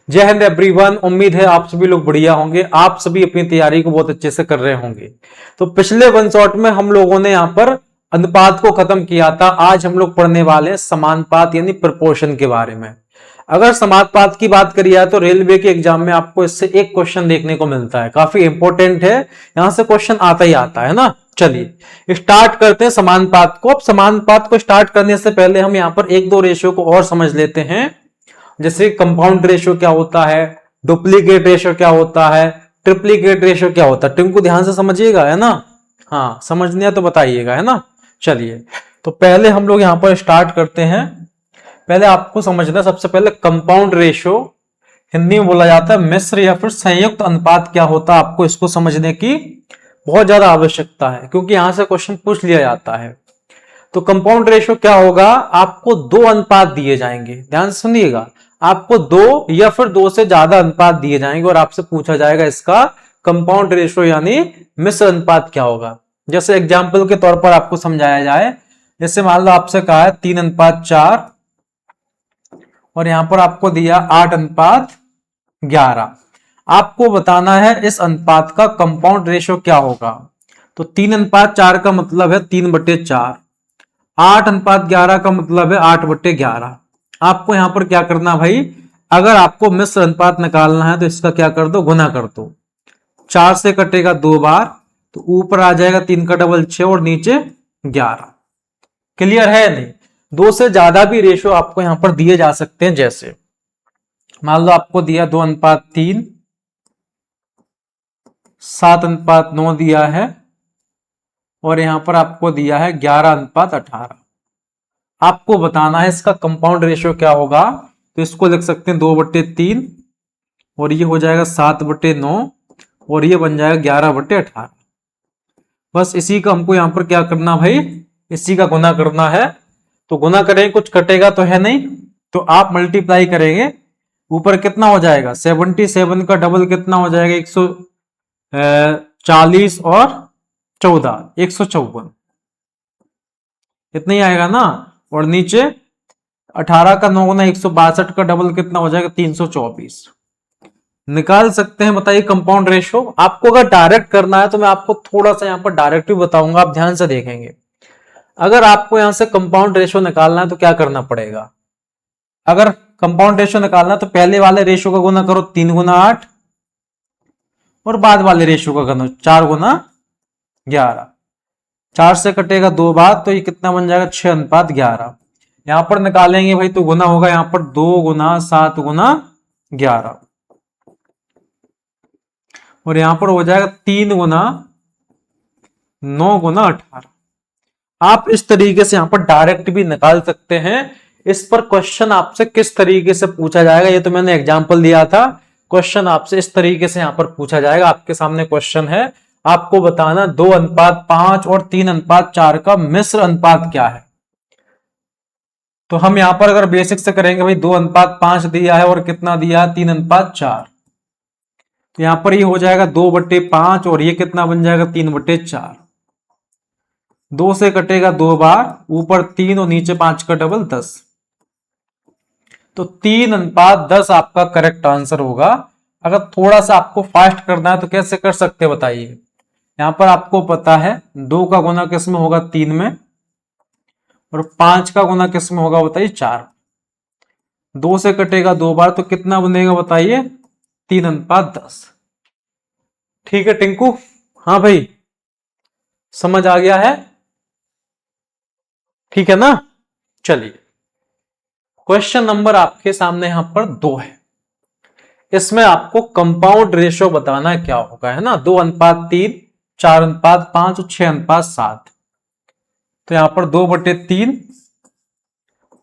जय हिंद एवरीवन। उम्मीद है आप सभी लोग बढ़िया होंगे, आप सभी अपनी तैयारी को बहुत अच्छे से कर रहे होंगे। तो पिछले वन शॉट में हम लोगों ने यहाँ पर अनुपात को खत्म किया था। आज हम लोग पढ़ने वाले हैं समानुपात यानी प्रपोर्शन के बारे में। अगर समानुपात की बात करी जाए तो रेलवे के एग्जाम में आपको इससे एक क्वेश्चन देखने को मिलता है, काफी इंपॉर्टेंट है, यहां से क्वेश्चन आता ही आता है ना। चलिए स्टार्ट करते हैं समानुपात को। अब समानुपात को स्टार्ट करने से पहले हम यहाँ पर एक दो रेशियो को और समझ लेते हैं, जैसे कंपाउंड रेशियो क्या होता है, डुप्लीकेट रेशियो क्या होता है, ट्रिप्लीकेट रेशियो क्या होता है। टिंकू ध्यान से समझिएगा, है ना। हाँ, समझने तो बताइएगा, है ना। चलिए तो पहले हम लोग यहां पर स्टार्ट करते हैं। पहले आपको समझना, सबसे पहले कंपाउंड रेशियो हिंदी में बोला जाता है मिश्र या फिर संयुक्त अनुपात क्या होता है, आपको इसको समझने की बहुत ज्यादा आवश्यकता है, क्योंकि यहां से क्वेश्चन पूछ लिया जाता है। तो कंपाउंड रेशियो क्या होगा, आपको दो अनुपात दिए जाएंगे, ध्यान से सुनिएगा। आपको दो या फिर दो से ज्यादा अनुपात दिए जाएंगे और आपसे पूछा जाएगा इसका कंपाउंड रेशियो यानी मिश्र अनुपात क्या होगा। जैसे एग्जाम्पल के तौर पर आपको समझाया जाए, जैसे मान लो आपसे कहा है 3:4 और यहां पर आपको दिया 8:11। आपको बताना है इस अनुपात का कंपाउंड रेशियो क्या होगा। तो 3:4 का मतलब है 3/4, 8:11 का मतलब है 8/11। आपको यहां पर क्या करना भाई, अगर आपको मिश्र अनुपात निकालना है तो इसका क्या कर दो, गुना कर दो। 4 से कटेगा 2 बार, तो ऊपर आ जाएगा 3 का डबल 6 और नीचे 11। क्लियर है नहीं। दो से ज्यादा भी रेशियो आपको यहां पर दिए जा सकते हैं, जैसे मान लो आपको दिया 2:3, 7:9 दिया है और यहां पर आपको दिया है 11:18। आपको बताना है इसका कंपाउंड रेशियो क्या होगा। तो इसको लिख सकते हैं 2/3 और ये हो जाएगा 7/9 और ये बन जाएगा 11/18। बस इसी का हमको यहां पर क्या करना भाई, इसी का गुना करना है। तो गुना करेंगे, कुछ कटेगा तो है नहीं, तो आप मल्टीप्लाई करेंगे। ऊपर कितना हो जाएगा, 77 का डबल कितना हो जाएगा, 140 और 14, 154 इतना ही आएगा ना। और नीचे 18 का 9 गुना 162 का डबल कितना हो जाएगा, 324। निकाल सकते हैं, बताइए कंपाउंड रेशियो। आपको अगर डायरेक्ट करना है तो मैं आपको थोड़ा सा यहां पर डायरेक्ट भी बताऊंगा, आप ध्यान से देखेंगे। अगर आपको यहां से कंपाउंड रेशियो निकालना है तो क्या करना पड़ेगा, अगर कंपाउंड रेशियो निकालना है तो पहले वाले रेशियो का गुना करो 3 × 8 और बाद वाले रेशियो का करो 4 × 11। 4 से कटेगा 2 बार, तो ये कितना बन जाएगा, 6:11। यहां पर निकालेंगे भाई तो गुना होगा यहां पर 2 × 7 × 11 और यहां पर हो जाएगा 3 × 9 × 18। आप इस तरीके से यहां पर डायरेक्ट भी निकाल सकते हैं। इस पर क्वेश्चन आपसे किस तरीके से पूछा जाएगा, ये तो मैंने एग्जांपल दिया था। क्वेश्चन आपसे इस तरीके से यहां पर पूछा जाएगा। आपके सामने क्वेश्चन है, आपको बताना 2:5 और 3:4 का मिश्र अनुपात क्या है। तो हम यहां पर अगर बेसिक से करेंगे भाई, 2:5 दिया है और कितना दिया है, 3:4। तो यहां पर ये हो जाएगा 2/5 और ये कितना बन जाएगा, 3/4। 2 से कटेगा 2 बार, ऊपर 3 और नीचे 5 का डबल 10। तो 3:10 आपका करेक्ट आंसर होगा। अगर थोड़ा सा आपको फास्ट करना है तो कैसे कर सकते हैं बताइए। यहां पर आपको पता है 2 का गुना किस में होगा, 3 में, और 5 का गुना किस में होगा बताइए, 4। 2 से कटेगा 2 बार, तो कितना बनेगा बताइए, 3:10। ठीक है टिंकू, हाँ भाई समझ आ गया है, ठीक है ना। चलिए क्वेश्चन नंबर आपके सामने यहां पर 2 है। इसमें आपको कंपाउंड रेशियो बताना क्या होगा, है ना। 2:3, 4:5 और 6:7। तो यहां पर 2/3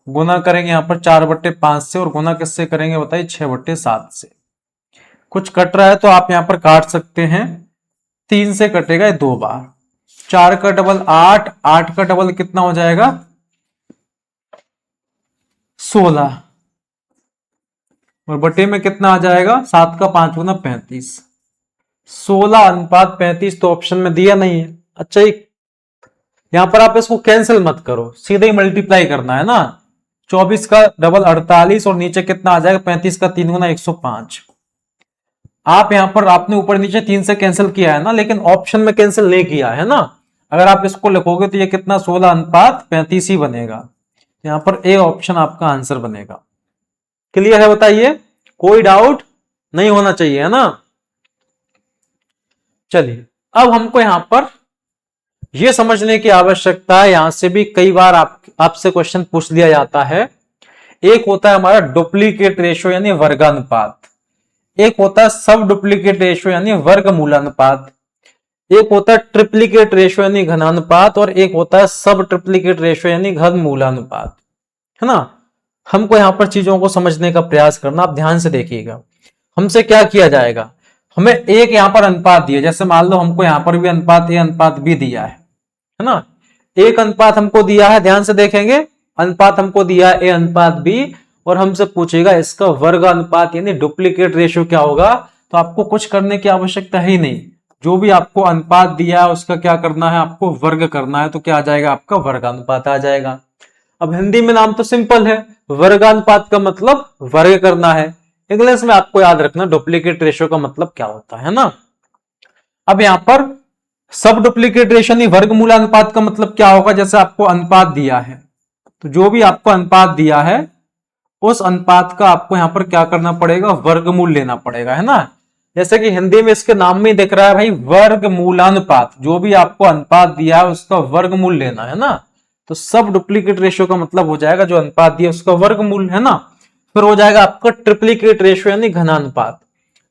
गुना करेंगे यहां पर 4/5 से, और गुना किससे करेंगे बताइए, 6/7 से। कुछ कट रहा है तो आप यहां पर काट सकते हैं। 3 से कटेगा 2 बार, 4 का डबल 8, 8 का डबल कितना हो जाएगा, 16, और बटे में कितना आ जाएगा, 7 का 5 गुना 35। 16:35 तो ऑप्शन में दिया नहीं है। अच्छा, यहां पर आप इसको कैंसिल मत करो, सीधे ही मल्टीप्लाई करना है ना। 24 का डबल 48 और नीचे कितना आ जाएगा 35 का 3 गुना 105। आप यहां पर आपने ऊपर नीचे 3 से कैंसिल किया है ना, लेकिन ऑप्शन में कैंसिल नहीं किया है ना। अगर आप इसको लिखोगे तो ये कितना 16:35 ही बनेगा। यहां पर ए ऑप्शन आपका आंसर बनेगा। क्लियर है बताइए, कोई डाउट नहीं होना चाहिए है ना। चलिए अब हमको यहां पर यह समझने की आवश्यकता है, यहां से भी कई बार आपसे क्वेश्चन पूछ लिया जाता है। एक होता है हमारा डुप्लीकेट रेशियो यानी वर्गानुपात, एक होता है सब डुप्लीकेट रेशियो यानी वर्गमूलानुपात, एक होता है ट्रिप्लीकेट रेशियो यानी घनानुपात, और एक होता है सब ट्रिप्लीकेट रेशियो यानी घनमूलानुपात, है ना। हमको यहां पर चीजों को समझने का प्रयास करना, आप ध्यान से देखिएगा। हमसे क्या किया जाएगा, हमें एक यहां पर अनुपात दिया, जैसे मान लो हमको यहां पर भी अनुपात ए अनुपात बी दिया है ना। एक अनुपात हमको दिया है, ध्यान से देखेंगे, अनुपात हमको दिया है ए अनुपात बी, और हमसे पूछेगा इसका वर्ग अनुपात यानी डुप्लीकेट रेशियो क्या होगा। तो आपको कुछ करने की आवश्यकता ही नहीं, जो भी आपको अनुपात दिया है उसका क्या करना है, आपको वर्ग करना है, तो क्या आ जाएगा आपका वर्गानुपात आ जाएगा। अब हिंदी में नाम तो सिंपल है, वर्गानुपात का मतलब वर्ग करना है। इंग्लिश में आपको याद रखना डुप्लीकेट रेशियो का मतलब क्या होता है ना। अब यहां पर सब डुप्लीकेट रेशियो यानी वर्गमूलानुपात का मतलब क्या होगा, जैसे आपको अनुपात दिया है, तो जो भी आपको अनुपात दिया है उस अनुपात का आपको यहां पर क्या करना पड़ेगा, वर्गमूल लेना पड़ेगा, है ना। जैसे कि हिंदी में इसके नाम में दिख रहा है भाई वर्गमूलानुपात, जो भी आपको अनुपात दिया है उसका वर्गमूल लेना है ना। तो सब डुप्लीकेट रेशियो का मतलब हो जाएगा जो अनुपात दिया उसका वर्गमूल, है ना। फिर हो जाएगा आपका ट्रिप्लीकेट रेशियो यानी घनानुपात।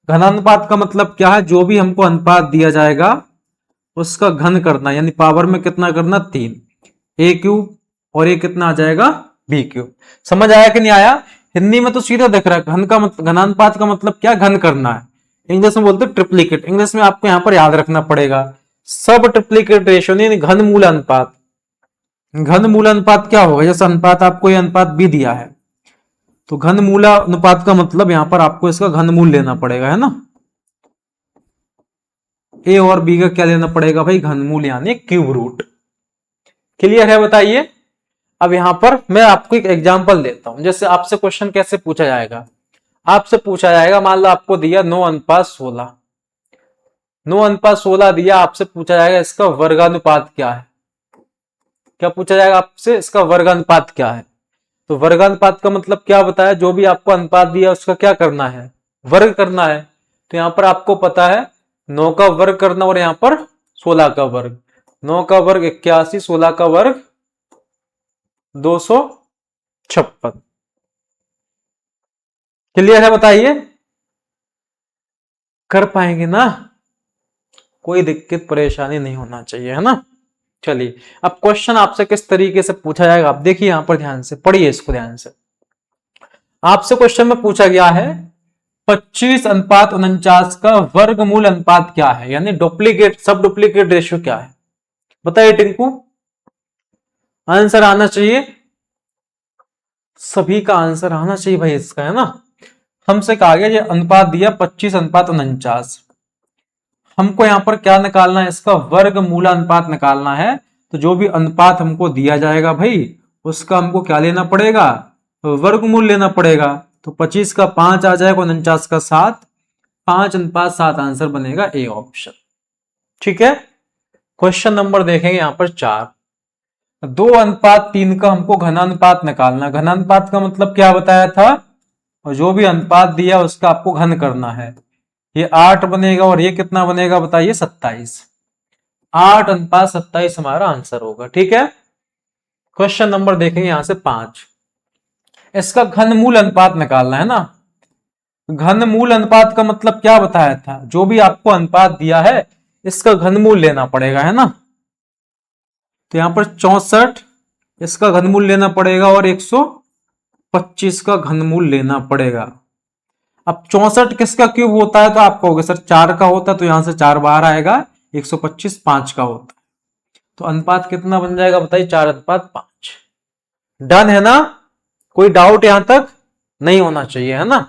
घनानुपात का मतलब क्या है, जो भी हमको अनुपात दिया जाएगा उसका घन करना, यानी पावर में कितना करना 3, ए क्यूब, और ये कितना आ जाएगा बी क्यूब। समझ आया कि नहीं आया। हिंदी में तो सीधा दिख रहा है, घन का मतलब घनानुपात का मतलब क्या, घन करना है। इंग्लिश में बोलते हैं ट्रिप्लीकेट, इंग्लिश में आपको यहां पर याद रखना पड़ेगा सब ट्रिप्लीकेट रेशियो यानी घनमूल अनुपात। घनमूल अनुपात क्या होगा, जैसे अनुपात आपको ये अनुपात बी दिया है, तो घनमूला अनुपात का मतलब यहां पर आपको इसका घनमूल लेना पड़ेगा, है ना। ए और बी का क्या लेना पड़ेगा भाई, घनमूल यानी क्यूब रूट। क्लियर है बताइए। अब यहां पर मैं आपको एक एग्जांपल देता हूं, जैसे आपसे क्वेश्चन कैसे पूछा जाएगा। आपसे पूछा जाएगा, मान लो आपको दिया 9:16, 9:16 दिया, आपसे पूछा जाएगा इसका वर्गानुपात क्या है। क्या पूछा जाएगा आपसे, इसका वर्गानुपात क्या है। तो वर्गानुपात का मतलब क्या बताया, जो भी आपको अनुपात दिया उसका क्या करना है, वर्ग करना है। तो यहां पर आपको पता है 9 का वर्ग करना, और यहां पर 16 का वर्ग, 9 का वर्ग 81, 16 का वर्ग 256। क्लियर है बताइए, कर पाएंगे ना, कोई दिक्कत परेशानी नहीं होना चाहिए, है ना। चलिए अब क्वेश्चन आपसे किस तरीके से पूछा जाएगा, आप देखिए यहां पर ध्यान से पढ़िए इसको ध्यान से। आपसे क्वेश्चन में पूछा गया है 25:49 का वर्गमूल अनुपात क्या है, यानी डुप्लीकेट सब डुप्लीकेट रेशियो क्या है। बताइए टिंकू, आंसर आना चाहिए, सभी का आंसर आना चाहिए भाई इसका, है ना। हमसे कहा गया ये अनुपात दिया 25:49, हमको यहां पर क्या निकालना है, इसका वर्गमूलानुपात निकालना है। तो जो भी अनुपात हमको दिया जाएगा भाई उसका हमको क्या लेना पड़ेगा, वर्गमूल लेना पड़ेगा। तो 25 का 5 आ जाएगा, 49 का 7, 5:7 आंसर बनेगा ए ऑप्शन। ठीक है, क्वेश्चन नंबर देखेंगे यहां पर 4, 2:3 का हमको घनानुपात निकालना। घनानुपात का मतलब क्या बताया था, और जो भी अनुपात दिया उसका आपको घन करना है। ये 8 बनेगा और ये कितना बनेगा बताइए 27, 8:27 हमारा आंसर होगा। ठीक है, क्वेश्चन नंबर देखेंगे यहां से 5, इसका घनमूल अनुपात निकालना है ना। घनमूल अनुपात का मतलब क्या बताया था, जो भी आपको अनुपात दिया है इसका घनमूल लेना पड़ेगा, है ना। तो यहां पर 64 इसका घनमूल लेना पड़ेगा और 125 का घनमूल लेना पड़ेगा। अब 64 किसका क्यूब होता है, तो आप कहोगे सर 4 का होता है, तो यहां से 4 बाहर आएगा, 125 5 का होता है, तो अनुपात कितना बन जाएगा बताइए, 4:5। डन है ना, कोई डाउट यहां तक नहीं होना चाहिए, है ना।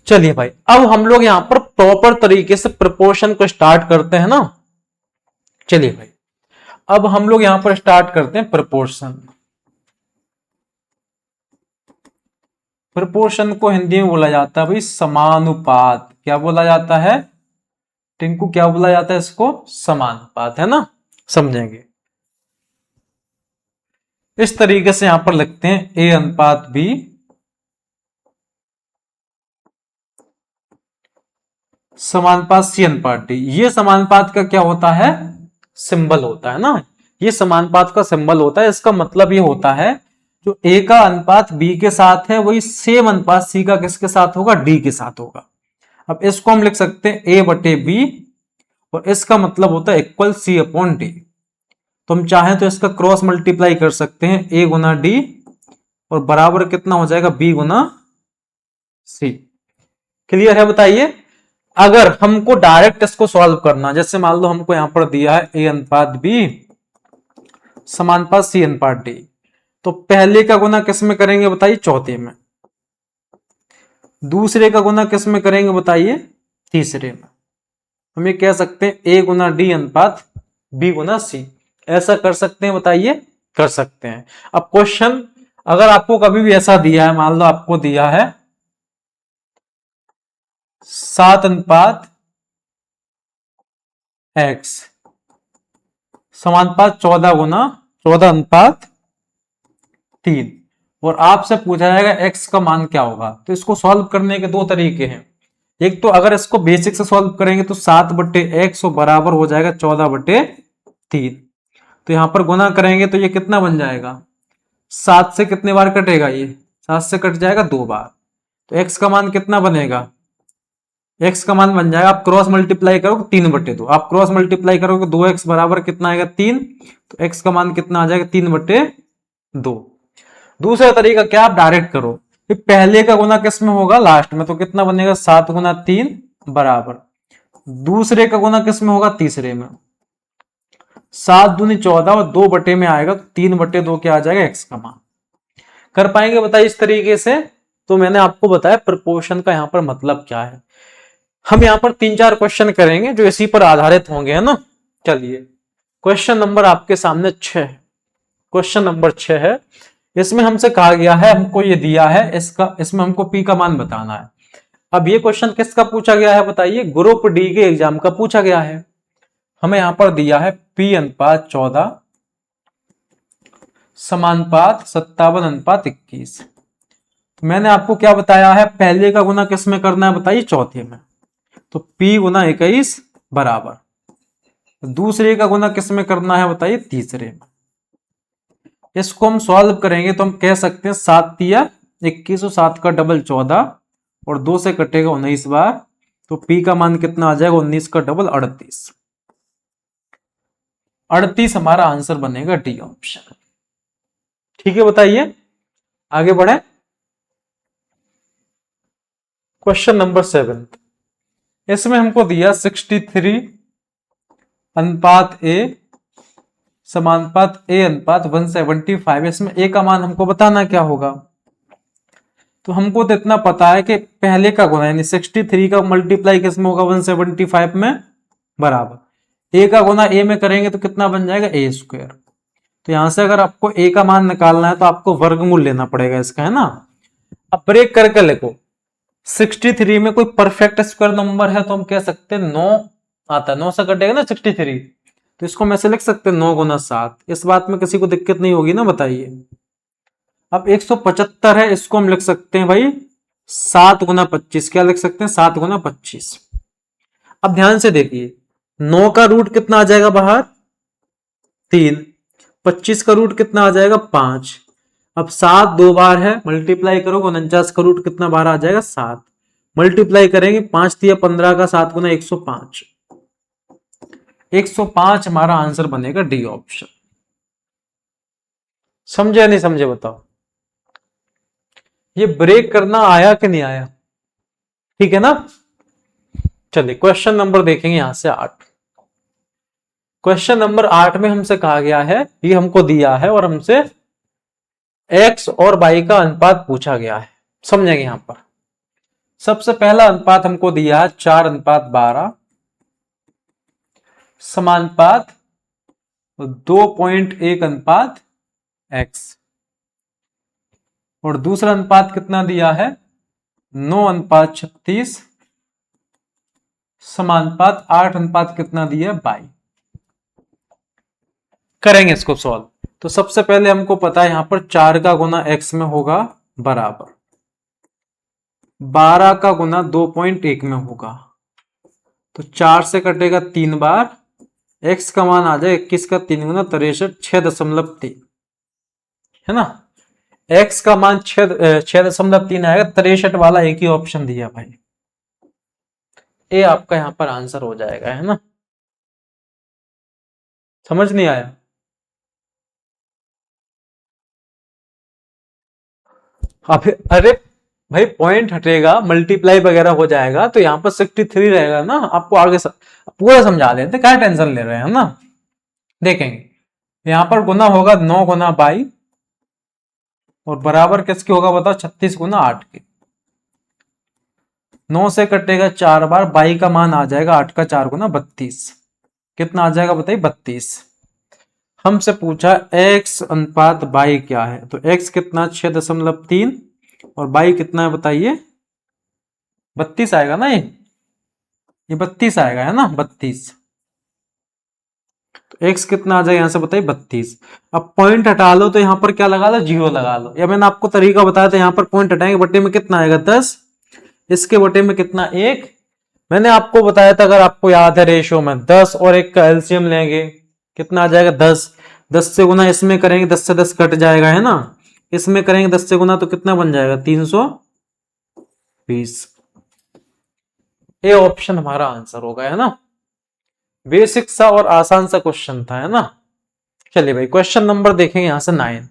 चलिए भाई अब हम लोग यहां पर प्रॉपर तरीके से प्रोपोर्शन को स्टार्ट करते हैं ना। चलिए भाई अब हम लोग यहां पर स्टार्ट करते हैं प्रोपोर्शन। प्रोपोर्शन को हिंदी में बोला जाता है भाई समानुपात। क्या बोला जाता है टिंकू, क्या बोला जाता है इसको? समानुपात, है ना, समझेंगे। इस तरीके से यहां पर लिखते हैं ए अनुपात बी समानुपात सी अनुपात डी। ये समानुपात का क्या होता है? सिंबल होता है ना, ये समानुपात का सिंबल होता है। इसका मतलब ये होता है जो ए का अनुपात बी के साथ है वही सेम अनुपात सी का किसके साथ होगा? डी के साथ होगा। अब इसको हम लिख सकते हैं ए बटे बी, और इसका मतलब होता है इक्वल सी अपॉन डी। तो हम चाहें तो इसका क्रॉस मल्टीप्लाई कर सकते हैं, ए गुना डी और बराबर कितना हो जाएगा? बी गुना सी। क्लियर है? बताइए। अगर हमको डायरेक्ट इसको सॉल्व करना, जैसे मान लो हमको यहां पर दिया है ए अनुपात बी समानुपात सी अनुपात डी, तो पहले का गुना किस में करेंगे बताइए? चौथे में। दूसरे का गुना किस में करेंगे बताइए? तीसरे में। हम ये कह सकते हैं ए गुना डी अनुपात बी गुना सी। ऐसा कर सकते हैं? बताइए। कर सकते हैं। अब क्वेश्चन अगर आपको कभी भी ऐसा दिया है, मान लो आपको दिया है 7 अनुपात एक्स समानुपात 14 गुना 14 अनुपात 3, और आपसे पूछा जाएगा एक्स का मान क्या होगा। तो इसको सॉल्व करने के दो तरीके हैं। एक तो अगर इसको बेसिक से सॉल्व करेंगे तो 7 बटे एक्स बराबर हो जाएगा 14 बटे 3। तो यहां पर गुना करेंगे तो ये कितना बन जाएगा? 7 से कितने बार कटेगा? ये 7 से कट जाएगा 2 बार। तो एक्स का मान कितना बनेगा? एक्स का मान बन जाएगा, आप क्रॉस मल्टीप्लाई करोगे 3 बटे 2, आप क्रॉस मल्टीप्लाई करोगे 2x बराबर कितना आएगा? 3। तो एक्स का मान कितना आ जाएगा? 3 बटे 2। दूसरा तरीका क्या, आप डायरेक्ट करो कि पहले का गुना किस में होगा? लास्ट में। तो कितना बनेगा? 7 गुना 3 बराबर दूसरे का गुना किस में होगा? तीसरे में। 7 दूनी 14 और 2 बटे में आएगा, तो 3 बटे 2 क्या आ जाएगा? एक्स का मान। कर पाएंगे बताइए इस तरीके से? तो मैंने आपको बताया प्रपोर्शन का यहां पर मतलब क्या है। हम यहां पर 3-4 क्वेश्चन करेंगे जो इसी पर आधारित होंगे, है ना। चलिए, क्वेश्चन नंबर आपके सामने 6 है। क्वेश्चन नंबर 6 है। इसमें हमसे कहा गया है, हमको ये दिया है इसका, इसमें हमको पी का मान बताना है। अब ये क्वेश्चन किसका पूछा गया है बताइए? ग्रुप डी के एग्जाम का पूछा गया है। हमें यहां पर दिया है पी अनुपात 14 समानुपात 57 अनुपात 21। तो मैंने आपको क्या बताया है? पहले का गुना किस में करना है बताइए? चौथे में। तो P गुना 21 बराबर दूसरे का गुना किस में करना है बताइए? तीसरे में। इसको हम सॉल्व करेंगे तो हम कह सकते हैं 7 तिया 21 और 7 का डबल 14 और 2 से कटेगा 19 बार। तो P का मान कितना आ जाएगा? 19 का डबल 38। 38 हमारा आंसर बनेगा डी ऑप्शन। ठीक है, बताइए आगे बढ़े। क्वेश्चन नंबर 7, इसमें हमको दिया 63 अनुपात ए समानुपात ए अनुपात 175। इसमें ए का मान हमको बताना क्या होगा? तो हमको तो इतना पता है कि पहले का गुना यानी 63 का मल्टीप्लाई किस में होगा? 175 में बराबर ए का गुना ए में करेंगे तो कितना बन जाएगा? A square. तो यहां से अगर आपको ए का मान निकालना है तो आपको वर्गमूल लेना पड़ेगा इसका, है ना। अब ब्रेक करके लिखो, 63 में कोई परफेक्ट स्क्वायर नंबर है तो हम कह सकते हैं 9 आता है, 9 से कटेगा ना 63। तो इसको हम ऐसे लिख सकते हैं 9 गुना 7। इस बात में किसी को दिक्कत नहीं होगी ना, बताइए। अब 175 है, इसको हम लिख सकते हैं भाई 7 गुना 25। क्या लिख सकते हैं? 7 गुना 25। अब ध्यान से देखिए, 9 का रूट कितना आ जाएगा बाहर? 3। 25 का रूट कितना आ जाएगा? 5। अब 7 दो बार है, मल्टीप्लाई करोगे 49 का रूट कितना बाहर आ जाएगा? 7। मल्टीप्लाई करेंगे 5 तिया 15 का 7 गुना 105। 105 हमारा आंसर बनेगा डी ऑप्शन। समझे या नहीं समझे बताओ? ये ब्रेक करना आया कि नहीं आया? ठीक है ना। चलिए क्वेश्चन नंबर देखेंगे यहां से 8। क्वेश्चन नंबर 8 में हमसे कहा गया है, ये हमको दिया है और हमसे x और y का अनुपात पूछा गया है। समझेंगे यहां पर सबसे पहला अनुपात हमको दिया है 4 अनुपात 12 समानुपात 2.1 अनुपात x, और दूसरा अनुपात कितना दिया है 9:36 समानुपात 8 कितना दिया है 22। करेंगे इसको सॉल्व। तो सबसे पहले हमको पता है यहां पर 4 का गुना x में होगा बराबर 12 का गुना 2.1 में होगा, तो 4 से कटेगा 3 बार, x का मान आ जाए 21 का 3 गुना 63 6.3 है ना। x का मान 6.3 आएगा, 63 वाला एक ही ऑप्शन दिया भाई, ए आपका यहां पर आंसर हो जाएगा, है ना। समझ नहीं आया? अरे भाई पॉइंट हटेगा, मल्टीप्लाई वगैरह हो जाएगा तो यहाँ पर 63 रहेगा ना। आपको आगे पूरा समझा देते, क्या टेंशन ले रहे हैं ना। देखेंगे यहां पर गुना होगा 9 गुना 22 और बराबर किसके होगा बताओ 36 गुना 8 के। 9 से कटेगा 4 बार, 22 का मान आ जाएगा 8 का 4 गुना 32। कितना आ जाएगा बताइए 32। हमसे पूछा x अनुपात y क्या है, तो x कितना 6.3 और y कितना है बताइए 32 आएगा ना। ये 32 आएगा है ना 32। तो x कितना आ जाएगा यहां से बताइए 32। अब पॉइंट हटा लो तो यहां पर क्या लगा लो 0 लगा लो, या मैंने आपको तरीका बताया था, यहां पर पॉइंट हटाएंगे बटे में कितना आएगा 10, इसके बटे में कितना 1। मैंने आपको बताया था अगर आपको याद है रेशियो में 10 और 1 का एलसीएम लेंगे कितना आ जाएगा 10। 10 से गुना इसमें करेंगे 10 से 10 कट जाएगा है ना, इसमें करेंगे 10 से गुना तो कितना बन जाएगा 320। ये ऑप्शन हमारा आंसर होगा, है ना। बेसिक सा और आसान सा क्वेश्चन था, है ना। चलिए भाई क्वेश्चन नंबर देखेंगे यहां से 9।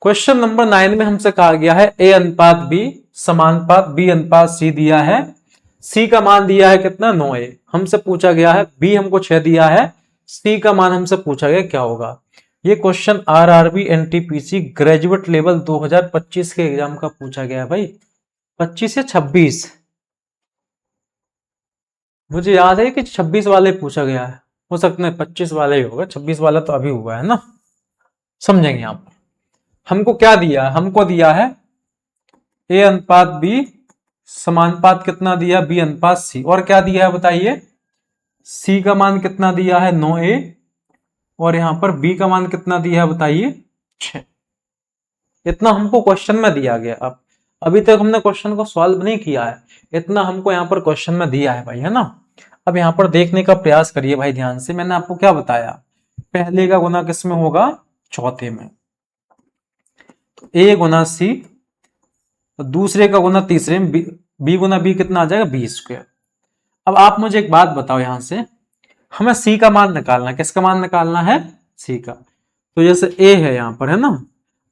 क्वेश्चन नंबर 9 में हमसे कहा गया है a अनुपात b समानुपात b अनुपात c दिया है। c का मान दिया है कितना 9a, हमसे पूछा गया है b हमको 6 दिया है, c का मान हमसे पूछा गया क्या होगा। ये question RRB NTPC graduate level 2025 के एग्जाम का पूछा गया है भाई, 25 या 26, मुझे याद है कि 26 वाले पूछा गया है, हो सकता है 25 वाला ही होगा, 26 वाला तो अभी हुआ है ना। समझेंगे आप। हमको क्या दिया, हमको दिया है a अनुपात b समानुपात कितना दिया b अनुपात c, और क्या दिया है बताइए c का मान कितना दिया है 9a और यहां पर b का मान कितना दिया है बताइए 6। इतना हमको क्वेश्चन में दिया गया। अब अभी तक हमने क्वेश्चन को सॉल्व नहीं किया है, इतना हमको यहाँ पर क्वेश्चन में दिया है भाई, है ना। अब यहाँ पर देखने का प्रयास करिए भाई ध्यान से। मैंने आपको क्या बताया, पहले का गुना किस में होगा चौथे में, तो a गुना c, दूसरे का गुना तीसरे में, b गुना b कितना आ जाएगा b स्क्वायर। अब आप मुझे एक बात बताओ, यहां से हमें c का मान निकालना, किसका मान निकालना है c का। तो जैसे a है यहां पर, है ना,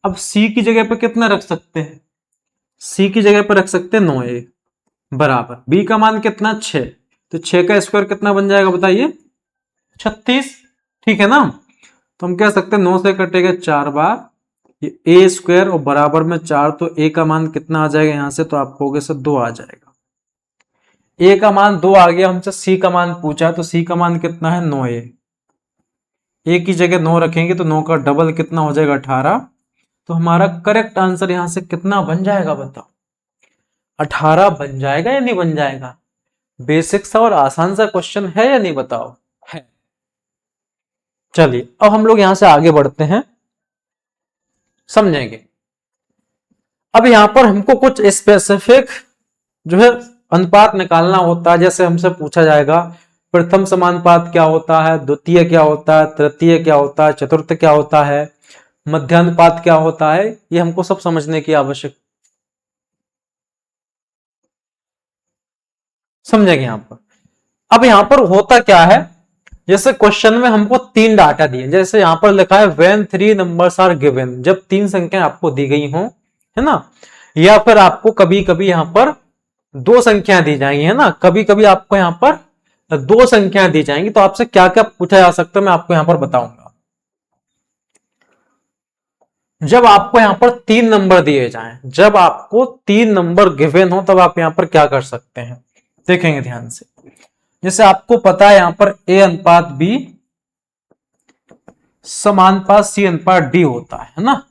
अब c की जगह पर कितना रख सकते हैं, c की जगह पर रख सकते हैं 9a बराबर b का मान कितना 6, तो 6 का स्क्वायर कितना बन जाएगा बताइए 36, ठीक है ना। तो हम कह सकते हैं 9 से कटेगा 4 बार, ये ए स्क्वायर और बराबर में 4, तो ए का मान कितना आ जाएगा यहां से, तो आपको से 2 आ जाएगा। ए का मान 2 आ गया, हमसे सी का मान पूछा, तो सी का मान कितना है 9a, ए की जगह 9 रखेंगे तो 9 का डबल कितना हो जाएगा 18। तो हमारा करेक्ट आंसर यहां से कितना बन जाएगा बताओ, 18 बन जाएगा या नहीं बन जाएगा। बेसिक सा और आसान सा क्वेश्चन है या नहीं बताओ, है। चलिए अब हम लोग यहां से आगे बढ़ते हैं, समझेंगे। अब यहां पर हमको कुछ स्पेसिफिक जो है अनुपात निकालना होता है। जैसे हमसे पूछा जाएगा प्रथम समानुपात क्या होता है, द्वितीय क्या होता है, तृतीय क्या होता है, चतुर्थ क्या होता है, मध्यानुपात क्या होता है, ये हमको सब समझने की आवश्यक, समझेंगे यहां पर। अब यहां पर होता क्या है, जैसे क्वेश्चन में हमको 3 डाटा दिए, जैसे यहां पर लिखा है व्हेन 3 नंबर्स आर गिवन, जब 3 संख्या आपको दी गई हो, है ना, या फिर आपको कभी कभी यहां पर 2 संख्या दी जाएंगी, है ना, कभी कभी आपको यहां पर 2 संख्या दी जाएंगी। तो आपसे क्या क्या पूछा जा सकता है मैं आपको यहां पर बताऊंगा। जब आपको यहां पर 3 नंबर दिए जाएं, जब आपको 3 नंबर गिवन हो, तब आप यहां पर क्या कर सकते हैं, देखेंगे ध्यान से। जैसे आपको पता है यहां पर a अनुपात b समानुपात C अनुपात D होता है ना।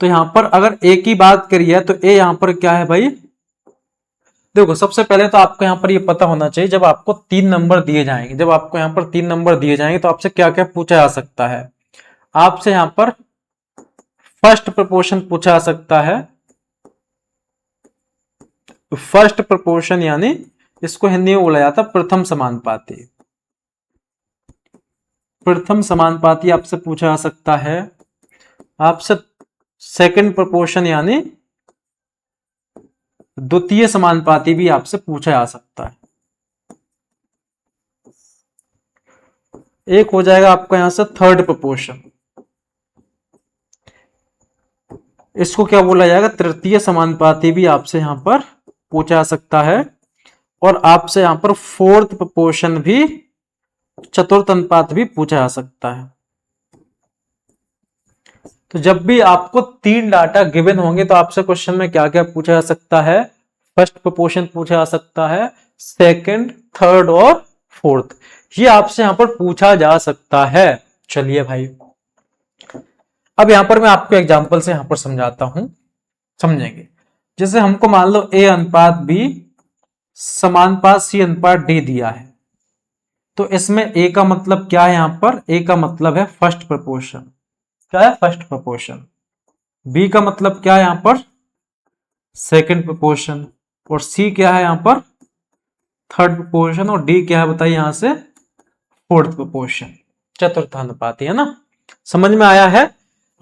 तो यहां पर अगर A की बात करिए तो A यहां पर क्या है भाई, देखो सबसे पहले तो आपको यहां पर ये पता होना चाहिए, जब आपको 3 नंबर दिए जाएंगे, जब आपको यहां पर 3 नंबर दिए जाएंगे तो आपसे क्या क्या पूछा जा सकता है। आपसे यहां पर फर्स्ट प्रपोर्शन पूछा जा सकता है। फर्स्ट प्रपोर्शन यानी इसको हिंदी में बोला जाता है प्रथम समानुपाती। प्रथम समानुपाती आपसे पूछा जा सकता है। आपसे सेकंड प्रपोर्शन यानी द्वितीय समानुपाती भी आपसे पूछा जा सकता है। एक हो जाएगा आपका यहां से थर्ड प्रपोर्शन, इसको क्या बोला जाएगा, तृतीय समानुपाती भी आपसे यहां पर पूछा जा सकता है। और आपसे यहां पर फोर्थ प्रपोर्शन भी, चतुर्थ अनुपात भी पूछा जा सकता है। तो जब भी आपको 3 डाटा गिवन होंगे तो आपसे क्वेश्चन में क्या क्या पूछा जा सकता है, फर्स्ट प्रपोर्शन पूछा जा सकता है, सेकंड, थर्ड और फोर्थ, ये आपसे यहां पर पूछा जा सकता है। चलिए भाई, अब यहां पर मैं आपको एग्जांपल से यहां पर समझाता हूं, समझेंगे। जैसे हमको मान लो A अनुपात B समानुपात C अनुपात D दिया है, तो इसमें A का मतलब क्या है, यहां पर A का मतलब है फर्स्ट प्रपोर्शन। क्या है, फर्स्ट प्रपोर्शन। B का मतलब क्या है यहां पर, सेकंड प्रपोर्शन। और C क्या है यहां पर, थर्ड प्रपोर्शन। और D क्या है बताइए यहां से, फोर्थ प्रपोर्शन, चतुर्थानुपाती, है ना। समझ में आया है।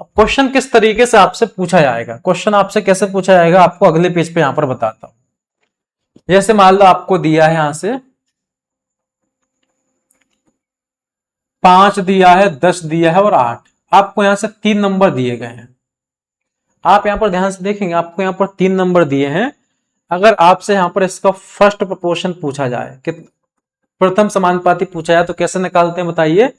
अब क्वेश्चन किस तरीके से आपसे पूछा जाएगा, क्वेश्चन आपसे कैसे पूछा जाएगा आपको अगले पेज पे यहां पर बताता हूं। जैसे मान लो आपको दिया है यहां से 5 दिया है, 10 दिया है और 8, आपको यहां से 3 नंबर दिए गए हैं। आप यहां पर ध्यान से देखेंगे, आपको यहां पर 3 नंबर दिए हैं। अगर आपसे यहां पर इसका फर्स्ट प्रपोर्शन पूछा जाए कि प्रथम समानुपाती पूछा जाए तो कैसे निकालते हैं बताइए।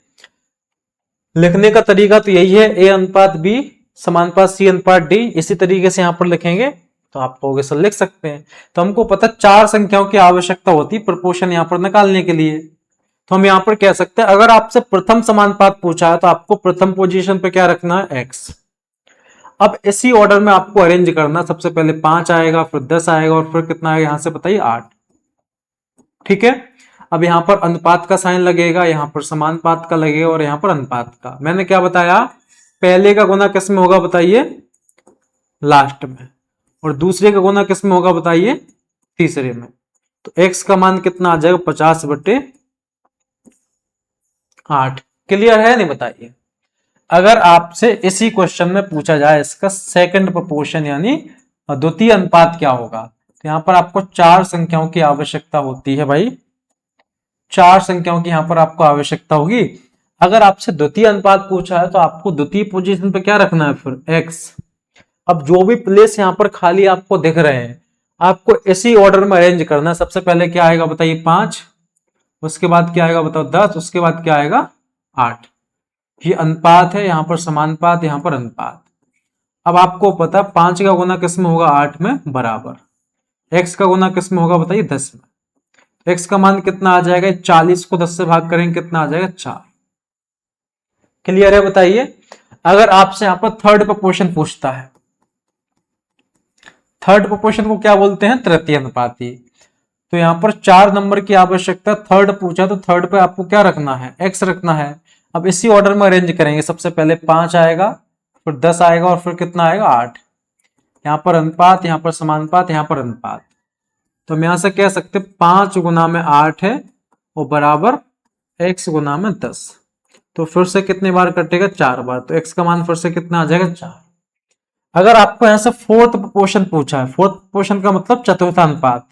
लिखने का तरीका तो यही है, A अनुपात B समानुपात C अनुपात D, इसी तरीके से यहां पर लिखेंगे तो आप कहोगे सर लिख सकते हैं। तो हमको पता 4 संख्याओं की आवश्यकता होती है प्रपोर्शन यहां पर निकालने के लिए। तो हम यहां पर कह सकते हैं, अगर आपसे प्रथम समानुपात पूछा है तो आपको प्रथम पोजीशन पे क्या रखना है, x। अब इसी ऑर्डर में आपको अरेंज करना, सबसे पहले 5 आएगा, फिर 10 आएगा और फिर कितना आएगा यहां से बताइए 8। ठीक है। अब यहां पर अनुपात का साइन लगेगा, यहां पर समानुपात का लगेगा और यहां पर अनुपात का। मैंने क्या बताया, पहले का गुना किस में होगा बताइए, लास्ट में। और दूसरे का गुना किस में होगा बताइए, तीसरे में। तो x का मान कितना आ जाएगा, 50/8। क्लियर है नहीं बताइए। अगर आपसे इसी क्वेश्चन में पूछा जाए इसका सेकंड प्रपोर्शन यानी द्वितीय अनुपात क्या होगा, तो यहां पर आपको 4 संख्याओं की आवश्यकता होती है भाई, 4 संख्याओं की यहां पर आपको आवश्यकता होगी। अगर आपसे द्वितीय अनुपात पूछा है तो आपको द्वितीय पोजीशन पे क्या रखना है, फिर x। अब जो भी प्लेस यहां पर खाली आपको दिख रहे हैं, आपको इसी ऑर्डर में अरेंज करना है। सबसे पहले क्या आएगा बताइए 5, उसके बाद क्या आएगा बताओ 10, उसके बाद क्या आएगा 8। ये अनुपात है, यहां पर समानुपात, यहां पर अनुपात। अब आपको पता 5 का गुना किस में होगा, 8 में बराबर। x का गुना किस में होगा बताइए, 10 में। x का मान कितना आ जाएगा, 40 को 10 से भाग करेंगे कितना आ जाएगा, 4। क्लियर है बताइए। अगर आपसे यहां पर थर्ड प्रपोर्शन पूछता है, थर्ड प्रपोर्शन को क्या बोलते हैं, तृतीय अनुपाती। तो यहां पर 4 नंबर की आवश्यकता, थर्ड पूछा तो थर्ड पे आपको क्या रखना है, x रखना है। अब इसी ऑर्डर में अरेंज करेंगे, सबसे पहले 5 आएगा, फिर 10 आएगा और फिर कितना आएगा 8। यहां पर अनुपात, यहां पर समानुपात, यहां पर अनुपात। तो हम यहां से कह सकते 5 गुना में 8 है और बराबर x गुना में 10। तो फिर से कितनी बार कटेगा, 4 बार। तो x का मान फिर से कितना आ जाएगा, 4। अगर आपको यहां से फोर्थ प्रपोर्शन पूछा है, फोर्थ प्रपोर्शन का मतलब चतुर्थानुपात,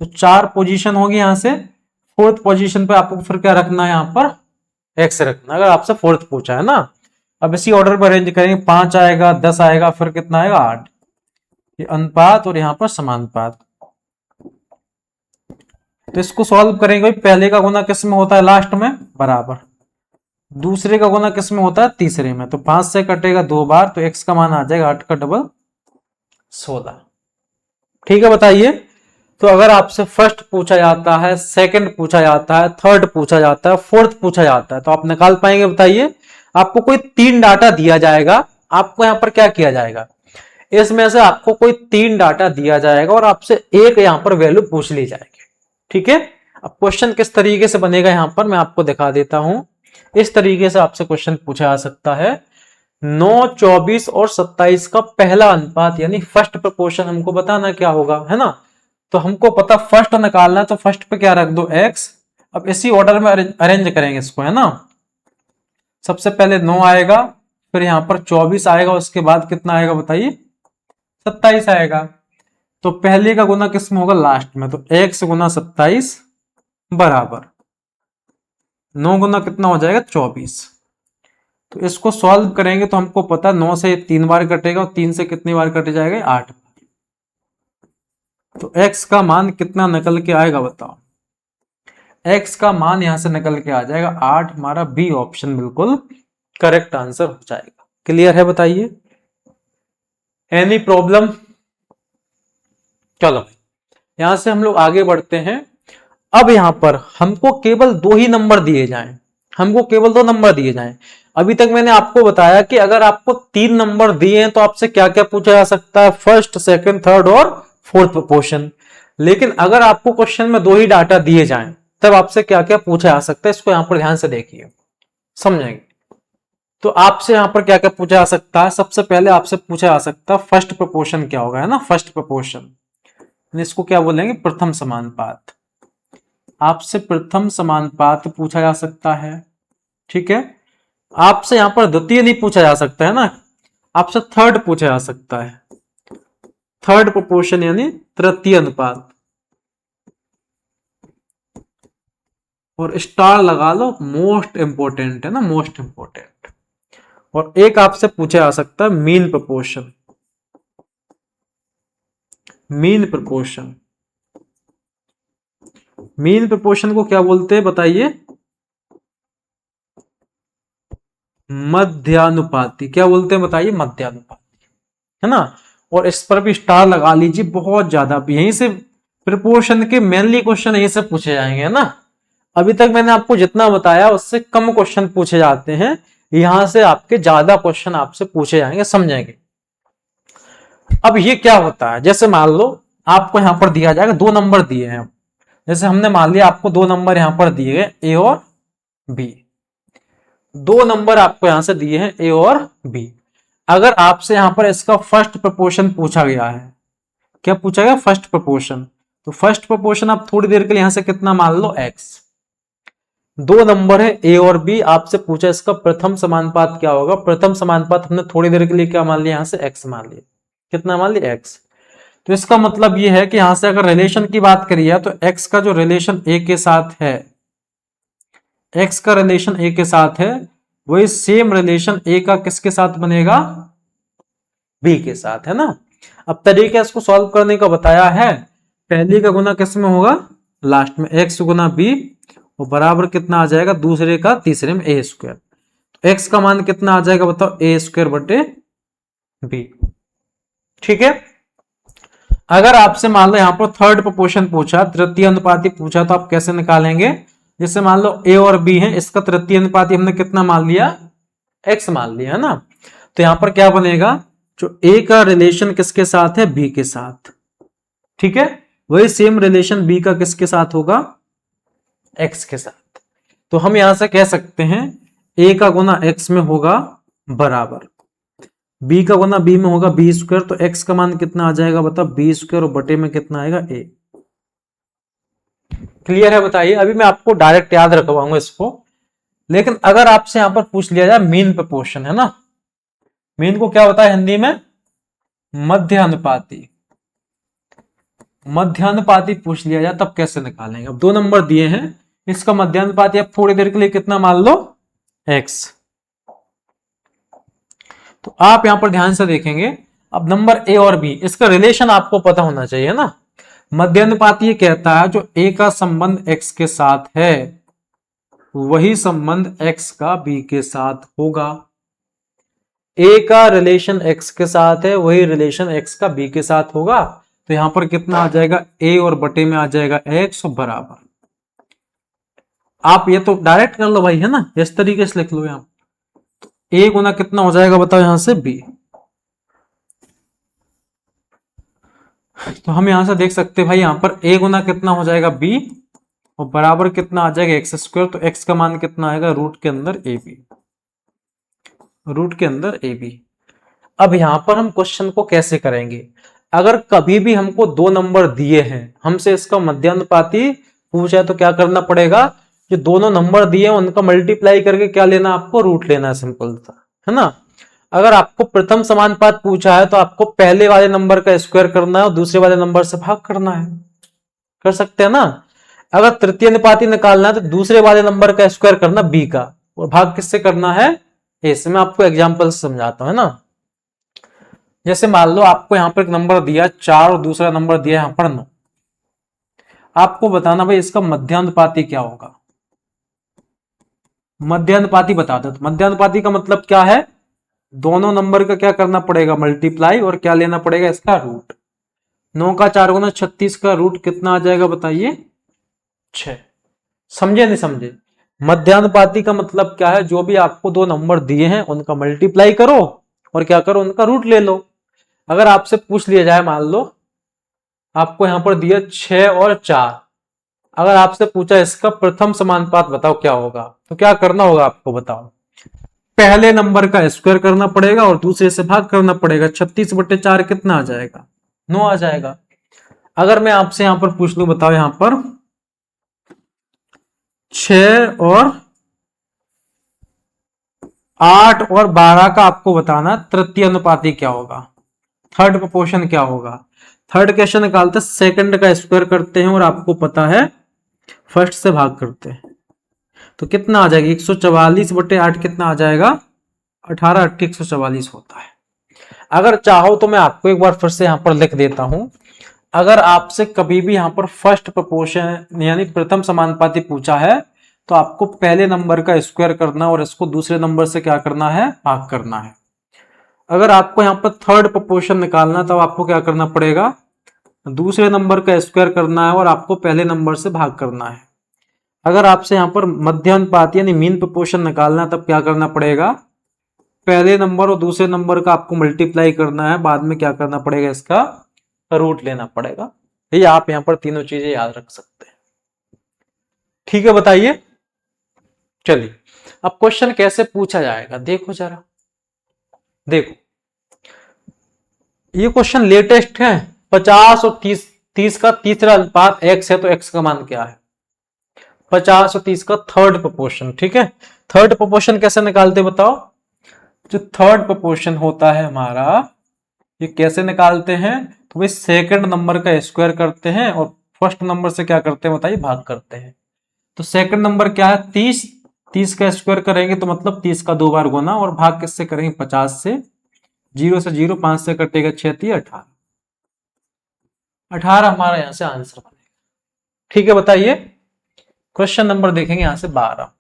तो 4 पोजीशन होगी यहां से। फोर्थ पोजीशन पे आपको फिर क्या रखना है, यहां पर x रखना, अगर आपसे फोर्थ पूछा है ना। अब इसी ऑर्डर पर अरेंज करेंगे, 5 आएगा, 10 आएगा, फिर कितना आएगा 8। ये अनुपात और यहां पर समानुपात। तो इसको सॉल्व करेंगे, पहले का गुना किस में होता है, लास्ट में बराबर। दूसरे का गुना किस में होता है, तीसरे में। तो 5 से कटेगा 2 बार, तो x का मान आ जाएगा 8 का डबल 16। ठीक है बताइए। तो अगर आपसे फर्स्ट पूछा जाता है, सेकंड पूछा जाता है, थर्ड पूछा जाता है, फोर्थ पूछा जाता है, तो आप निकाल पाएंगे? बताइए। आपको कोई 3 डाटा दिया जाएगा, आपको यहां पर क्या किया जाएगा, इसमें से आपको कोई 3 डाटा दिया जाएगा और आपसे एक यहां पर वैल्यू पूछ ली जाएगी। ठीक है। अब क्वेश्चन किस तरीके से बनेगा यहां पर मैं आपको दिखा देता हूं। इस तरीके से आपसे क्वेश्चन पूछा जा सकता है, 9, 24 और 27 का पहला अनुपात यानी फर्स्ट प्रोपोर्शन हमको बताना क्या होगा, है ना। तो हमको पता फर्स्ट निकालना है, तो फर्स्ट पे क्या रख दो, x। अब इसी ऑर्डर में अरेंज करेंगे इसको, है ना। सबसे पहले 9 आएगा, फिर यहां पर 24 आएगा, उसके बाद कितना आएगा बताइए, 27 आएगा। तो पहले का गुना किस में होगा, लास्ट में। तो x गुना 27 बराबर 9 गुना कितना हो जाएगा, 24। तो इसको सॉल्व करेंगे तो हमको पता 9 से 3 बार कटेगा और 3 से कितनी बार कटे जाएगा, 8। तो x का मान कितना निकल के आएगा बताओ, x का मान यहां से निकल के आ जाएगा 8। हमारा बी ऑप्शन बिल्कुल करेक्ट आंसर हो जाएगा। क्लियर है, बताइए एनी प्रॉब्लम। चलो यहां से हम लोग आगे बढ़ते हैं। अब यहां पर हमको केवल 2 ही नंबर दिए जाएं, हमको केवल 2 नंबर दिए जाएं। अभी तक मैंने आपको बताया कि अगर आपको 3 नंबर दिए हैं तो आपसे क्या क्या पूछा जा सकता है, फर्स्ट, सेकंड, थर्ड और फोर्थ प्रोपोर्शन। लेकिन अगर आपको क्वेश्चन में 2 ही डाटा दिए जाएं तब आपसे क्या क्या पूछा जा सकता है, इसको यहां पर ध्यान से देखिए, समझेंगे। तो आपसे यहां पर क्या क्या पूछा जा सकता है, सबसे पहले आपसे पूछा जा सकता है फर्स्ट प्रोपोर्शन क्या होगा, है ना। फर्स्ट प्रोपोर्शन इसको क्या बोलेंगे, प्रथम समानुपात। आपसे प्रथम समानुपात पूछा जा सकता है। ठीक है। आपसे यहां पर द्वितीय नहीं पूछा जा सकता है ना, आपसे थर्ड पूछा जा सकता है, थर्ड प्रोपोर्शन यानी तृतीय अनुपात। और स्टार लगा लो, मोस्ट इंपोर्टेंट है ना, मोस्ट इंपोर्टेंट। और एक आपसे पूछा जा सकता है mean proportion, mean proportion. Mean proportion को क्या बोलते हैं बताइए, मध्यानुपाती। क्या बोलते हैं बताइए, मध्यानुपाती, है ना। और इस पर भी स्टार लगा लीजिए, बहुत ज्यादा यहीं से प्रोपोर्शन के मेनली क्वेश्चन यहीं से पूछे जाएंगे, है ना। अभी तक मैंने आपको जितना बताया उससे कम क्वेश्चन पूछे जाते हैं, यहां से आपके ज्यादा क्वेश्चन आपसे पूछे जाएंगे, समझेंगे। अब ये क्या होता है, जैसे मान लो आपको यहां पर दिया जाएगा 2 नंबर दिए हैं, जैसे हमने मान लिया आपको 2 नंबर यहां पर दिए गए, ए और बी। 2 नंबर आपको यहां से दिए हैं, ए और बी। अगर आपसे यहां पर इसका फर्स्ट प्रोपोर्शन पूछा गया है, क्या पूछा गया, फर्स्ट प्रोपोर्शन। तो फर्स्ट प्रोपोर्शन आप थोड़ी देर के लिए यहां से कितना मान लो, एक्स। 2 नंबर है ए और बी, आपसे पूछा इसका प्रथम समानुपात क्या होगा। प्रथम समानुपात हमने थोड़ी देर के लिए क्या मान लिया, यहां से एक्स मान लिया। कितना मान लिया, एक्स। तो इसका मतलब ये है कि यहां से अगर रिलेशन की बात करिए तो एक्स का जो रिलेशन ए के साथ है, एक्स का रिलेशन ए के साथ है, वही सेम रिलेशन ए का किसके साथ बनेगा, बी के साथ, है ना। अब तरीका इसको सॉल्व करने का बताया है, पहले का गुना किस में होगा, लास्ट में, एक्स गुना बी, और बराबर कितना आ जाएगा, दूसरे का तीसरे में ए स्क्वायर। एक्स का मान कितना आ जाएगा बताओ, ए स्क्वायर बटे बी। ठीक है। अगर आपसे मान लो यहां पर थर्ड प्रोपोर्शन पूछा, तृतीय अनुपाती पूछा, तो आप कैसे निकालेंगे, जैसे मान लो ए और बी है, इसका तृतीय अनुपाती हमने कितना मान लिया, एक्स मान लिया, है ना। तो यहां पर क्या बनेगा, जो ए का रिलेशन किसके साथ है, बी के साथ। ठीक है। वही सेम रिलेशन बी का किसके साथ होगा, एक्स के साथ। तो हम यहां से कह सकते हैं ए का गुना एक्स में होगा बराबर बी का गुना बी में होगा बी स्क्वायर। तो एक्स का मान कितना आ जाएगा बताओ, बी स्क्वायर, और बटे में कितना आएगा, ए। क्लियर है, बताइए। अभी मैं आपको डायरेक्ट याद रखवाऊंगा इसको, लेकिन अगर आपसे यहां पर पूछ लिया जाए मीन प्रोपोर्शन, है ना, मीन को क्या होता है हिंदी में, मध्यानुपाती। मध्यानुपाती पूछ लिया जाए तब कैसे निकालेंगे। अब 2 नंबर दिए हैं, इसका मध्यानुपाती आप थोड़ी देर के लिए कितना मान लो, एक्स। तो आप यहां पर ध्यान से देखेंगे, अब नंबर ए और बी, इसका रिलेशन आपको पता होना चाहिए ना। मध्यानुपात ये कहता है जो ए का संबंध एक्स के साथ है वही संबंध एक्स का बी के साथ होगा। ए का रिलेशन एक्स के साथ है, वही रिलेशन एक्स का बी के साथ होगा। तो यहां पर कितना आ जाएगा, a और बटे में आ जाएगा x बराबर, आप ये तो डायरेक्ट कर लो भाई, है ना, इस तरीके से लिख लो। यहां a गुना कितना हो जाएगा बताओ यहां से b, तो हम यहां से देख सकते हैं भाई यहां पर a गुना कितना हो जाएगा b और बराबर कितना आ जाएगा एक्स स्क्वायर, तो x का मान कितना आएगा रूट के अंदर ए बी, रूट के अंदर ए बी। अब यहां पर हम क्वेश्चन को कैसे करेंगे, अगर कभी भी हमको दो नंबर दिए हैं, हमसे इसका मध्यानुपाती पूछा है, तो क्या करना पड़ेगा, जो दोनों नंबर दिए हैं उनका मल्टीप्लाई करके क्या लेना, आपको रूट लेना है, सिंपल सा, है ना। अगर आपको प्रथम समानुपात पूछा है तो आपको पहले वाले नंबर का स्क्वायर करना है और दूसरे वाले नंबर से भाग करना है, कर सकते हैं ना। अगर तृतीय अनुपाती निकालना है तो दूसरे वाले नंबर का स्क्वायर करना बी का, और भाग किससे करना है, ए से। मैं आपको एग्जांपल से समझाता हूं, है ना। जैसे मान लो आपको यहां पर एक नंबर दिया 4 और दूसरा नंबर दिया यहां पर 9, आपको बताना भाई इसका मध्यानुपाती क्या होगा, मध्यानुपाती बता दो। तो मध्यानुपाती का मतलब क्या है, दोनों नंबर का क्या करना पड़ेगा, मल्टीप्लाई, और क्या लेना पड़ेगा, इसका रूट। 9 का 4 गुना 36 का रूट कितना आ जाएगा बताइए, 6। समझे नहीं समझे, मध्यानुपाती का मतलब क्या है, जो भी आपको दो नंबर दिए हैं उनका मल्टीप्लाई करो और क्या करो, उनका रूट ले लो। अगर आपसे पूछ लिया जाए, मान लो आपको यहां पर दिया 6 और 4, अगर आपसे पूछा इसका प्रथम समानुपात बताओ क्या होगा, तो क्या करना होगा आपको बताओ, पहले नंबर का स्क्वायर करना पड़ेगा और दूसरे से भाग करना पड़ेगा। 36/4 कितना आ जाएगा, 9 आ जाएगा। अगर मैं आपसे यहां पर पूछ लू, बताओ यहां पर 6 और 8 और 12 का आपको बताना तृतीय अनुपाती क्या होगा, थर्ड प्रोपोर्शन क्या होगा। थर्ड कैसे निकालते हैं, सेकंड का स्क्वायर करते हैं और आपको पता है फर्स्ट से भाग करते हैं, तो कितना आ जाएगा 144/8 कितना आ जाएगा, 18 8 144 होता है। अगर चाहो तो मैं आपको एक बार फिर से यहां पर लिख देता हूं, अगर आपसे कभी भी यहां पर फर्स्ट प्रोपोर्शन यानी प्रथम समानुपाती पूछा है, तो आपको पहले नंबर का स्क्वायर करना और इसको दूसरे नंबर से क्या करना है, भाग करना है। अगर आपको यहां पर थर्ड प्रोपोर्शन निकालना, तो आपको क्या करना पड़ेगा, दूसरे नंबर का स्क्वायर करना है और आपको पहले नंबर से भाग करना है। अगर आपसे यहां पर मध्यानुपाती यानी मीन प्रोपोर्शन निकालना है, तब क्या करना पड़ेगा, पहले नंबर और दूसरे नंबर का आपको मल्टीप्लाई करना है, बाद में क्या करना पड़ेगा, इसका रूट लेना पड़ेगा। ये आप यहां पर तीनों चीजें याद रख सकते हैं, ठीक है। बताइए, चलिए अब क्वेश्चन कैसे पूछा जाएगा, देखो जरा, देखो ये क्वेश्चन लेटेस्ट है। 50 और 30, 30 का तीसरा अनुपात x है, तो x का मान क्या है, 50 और 30 का थर्ड प्रोपोर्शन, ठीक है। थर्ड प्रोपोर्शन कैसे निकालते बताओ, जो थर्ड प्रोपोर्शन होता है हमारा, ये कैसे निकालते हैं, तो भाई सेकंड नंबर का स्क्वायर करते हैं और फर्स्ट नंबर से क्या करते हैं बताइए, भाग करते हैं। तो सेकंड नंबर क्या है 30, 30 का स्क्वायर करेंगे तो मतलब 30 का 2 बार गुना, और भाग किससे करेंगे, 50 से, 0 से 0, 5 से कटेगा 6 3 18, 18 हमारा यहां से आंसर बनेगा, ठीक है। बताइए क्वेश्चन नंबर देखेंगे यहां से 12,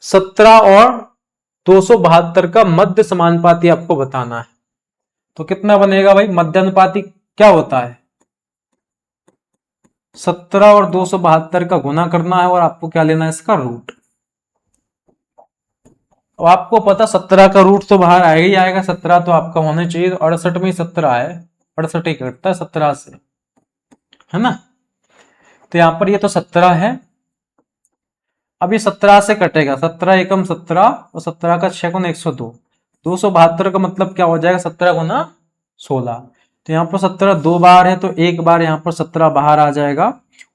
17 और 272 का मध्य समानुपाती आपको बताना है, तो कितना बनेगा भाई, मध्यानुपाती क्या होता है, 17 और 272 का गुना करना है और आपको क्या लेना है, इसका रूट। अब आपको पता 17 का रूट तो बाहर आएगा ही आएगा, 17 तो आपका होना चाहिए, तो 68 में 17 है, 68 ही कटता है 17 से, है ना। तो यहां पर ये तो 17 है, अब ये 17 से कटेगा, 17 एकम 17 और 17 का 6 गुना 102, 272 का मतलब क्या हो जाएगा, 17 गुना 16। तो यहाँ पर 17 दो बार है, तो एक बार यहाँ पर 17 बाहर आ जाएगा,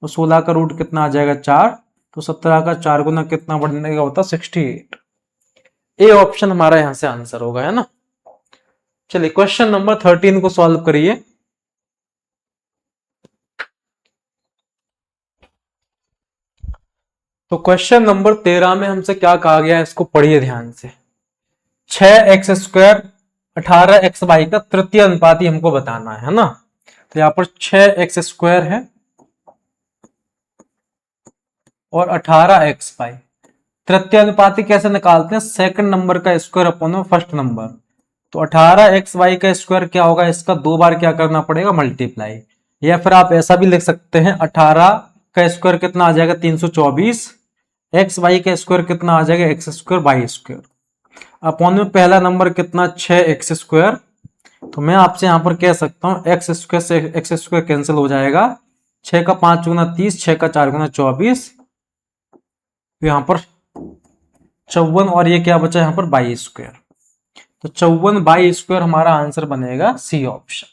और 16 का रूट कितना आ जाएगा 4, तो 17 का 4 गुना कितना बनेगा होता 68। ए ऑप्शन हमारा यहां से आंसर होगा, है ना। चलिए क्वेश्चन नंबर 13 को सॉल्व करिए। तो क्वेश्चन नंबर 13 में हमसे क्या कहा गया है, इसको पढ़िए ध्यान से। 6x² 18xy का तृतीय अनुपाती हमको बताना है ना। तो यहां पर 6x² है और 18xy, तृतीय अनुपाती कैसे निकालते हैं, सेकंड नंबर का स्क्वायर अपॉन फर्स्ट नंबर, तो 18xy का स्क्वायर क्या होगा, इसका 2 बार क्या करना पड़ेगा, मल्टीप्लाई। या फिर आप ऐसा भी लिख सकते हैं 18 का स्क्वायर कितना आ जाएगा 324, एक्स वाई का स्क्वायर कितना आ जाएगा X square Y square, upon में पहला नंबर कितना 6x स्क्वायर। तो मैं आपसे यहां पर कह सकता हूं एक्स स्क्वायर से एक्स स्क्वायर कैंसिल हो जाएगा, 6 का 5 गुना 30, 6 का 4 गुना 24, यहां पर 54 और ये क्या बचा यहां पर 22 स्क्वायर। तो 54 बाई स्क्वायर हमारा आंसर बनेगा C option,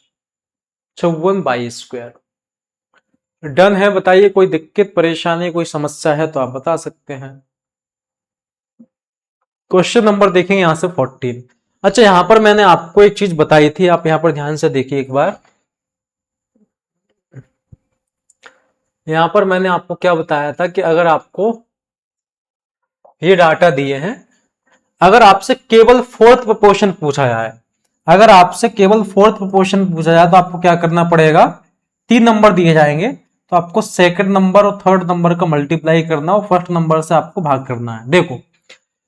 54 by square. Done है। बताइए कोई दिक्कत परेशानी कोई समस्या है तो आप बता सकते हैं। क्वेश्चन नंबर देखेंगे यहां से 14। अच्छा यहां पर मैंने आपको एक चीज बताई थी, आप यहां पर ध्यान से देखिए एक बार। यहां पर मैंने आपको क्या बताया था कि अगर आपको ये डाटा दिए हैं, अगर आपसे केवल फोर्थ प्रोपोर्शन पूछा जाए, अगर आपसे केवल फोर्थ प्रोपोर्शन पूछा जाए तो आपको क्या करना पड़ेगा, 3 नंबर दिए जाएंगे तो आपको सेकंड नंबर और थर्ड नंबर का मल्टीप्लाई करना और फर्स्ट नंबर से आपको भाग करना है। देखो